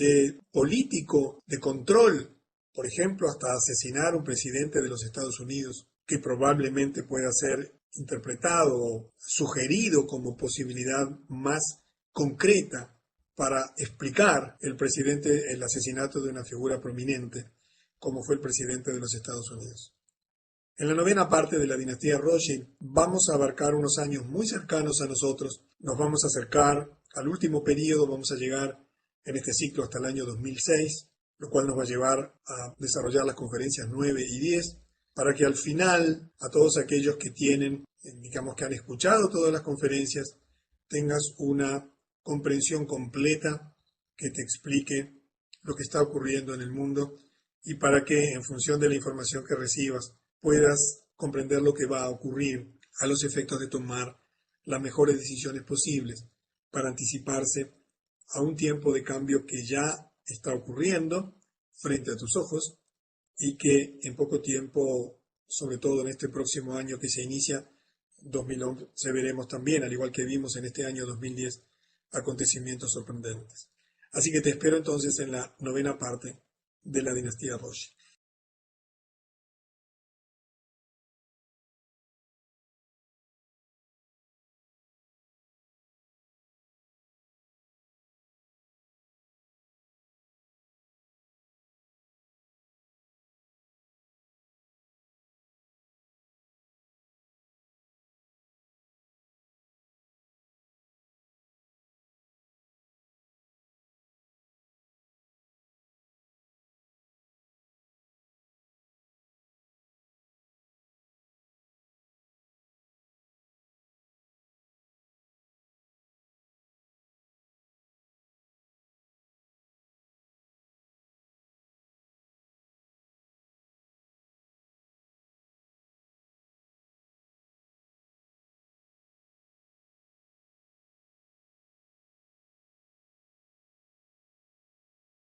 político de control, por ejemplo, hasta asesinar a un presidente de los Estados Unidos, que probablemente pueda ser interpretado o sugerido como posibilidad más concreta para explicar el asesinato de una figura prominente, como fue el presidente de los Estados Unidos. En la novena parte de la dinastía Rothschild vamos a abarcar unos años muy cercanos a nosotros, nos vamos a acercar al último periodo, vamos a llegar en este ciclo hasta el año 2006, lo cual nos va a llevar a desarrollar las conferencias 9 y 10, para que al final, a todos aquellos que que han escuchado todas las conferencias, tengas una comprensión completa que te explique lo que está ocurriendo en el mundo y para que, en función de la información que recibas, puedas comprender lo que va a ocurrir a los efectos de tomar las mejores decisiones posibles para anticiparse a un tiempo de cambio que ya está ocurriendo frente a tus ojos y que en poco tiempo, sobre todo en este próximo año que se inicia, 2011, veremos también, al igual que vimos en este año 2010, acontecimientos sorprendentes. Así que te espero entonces en la novena parte de la dinastía Rothschild.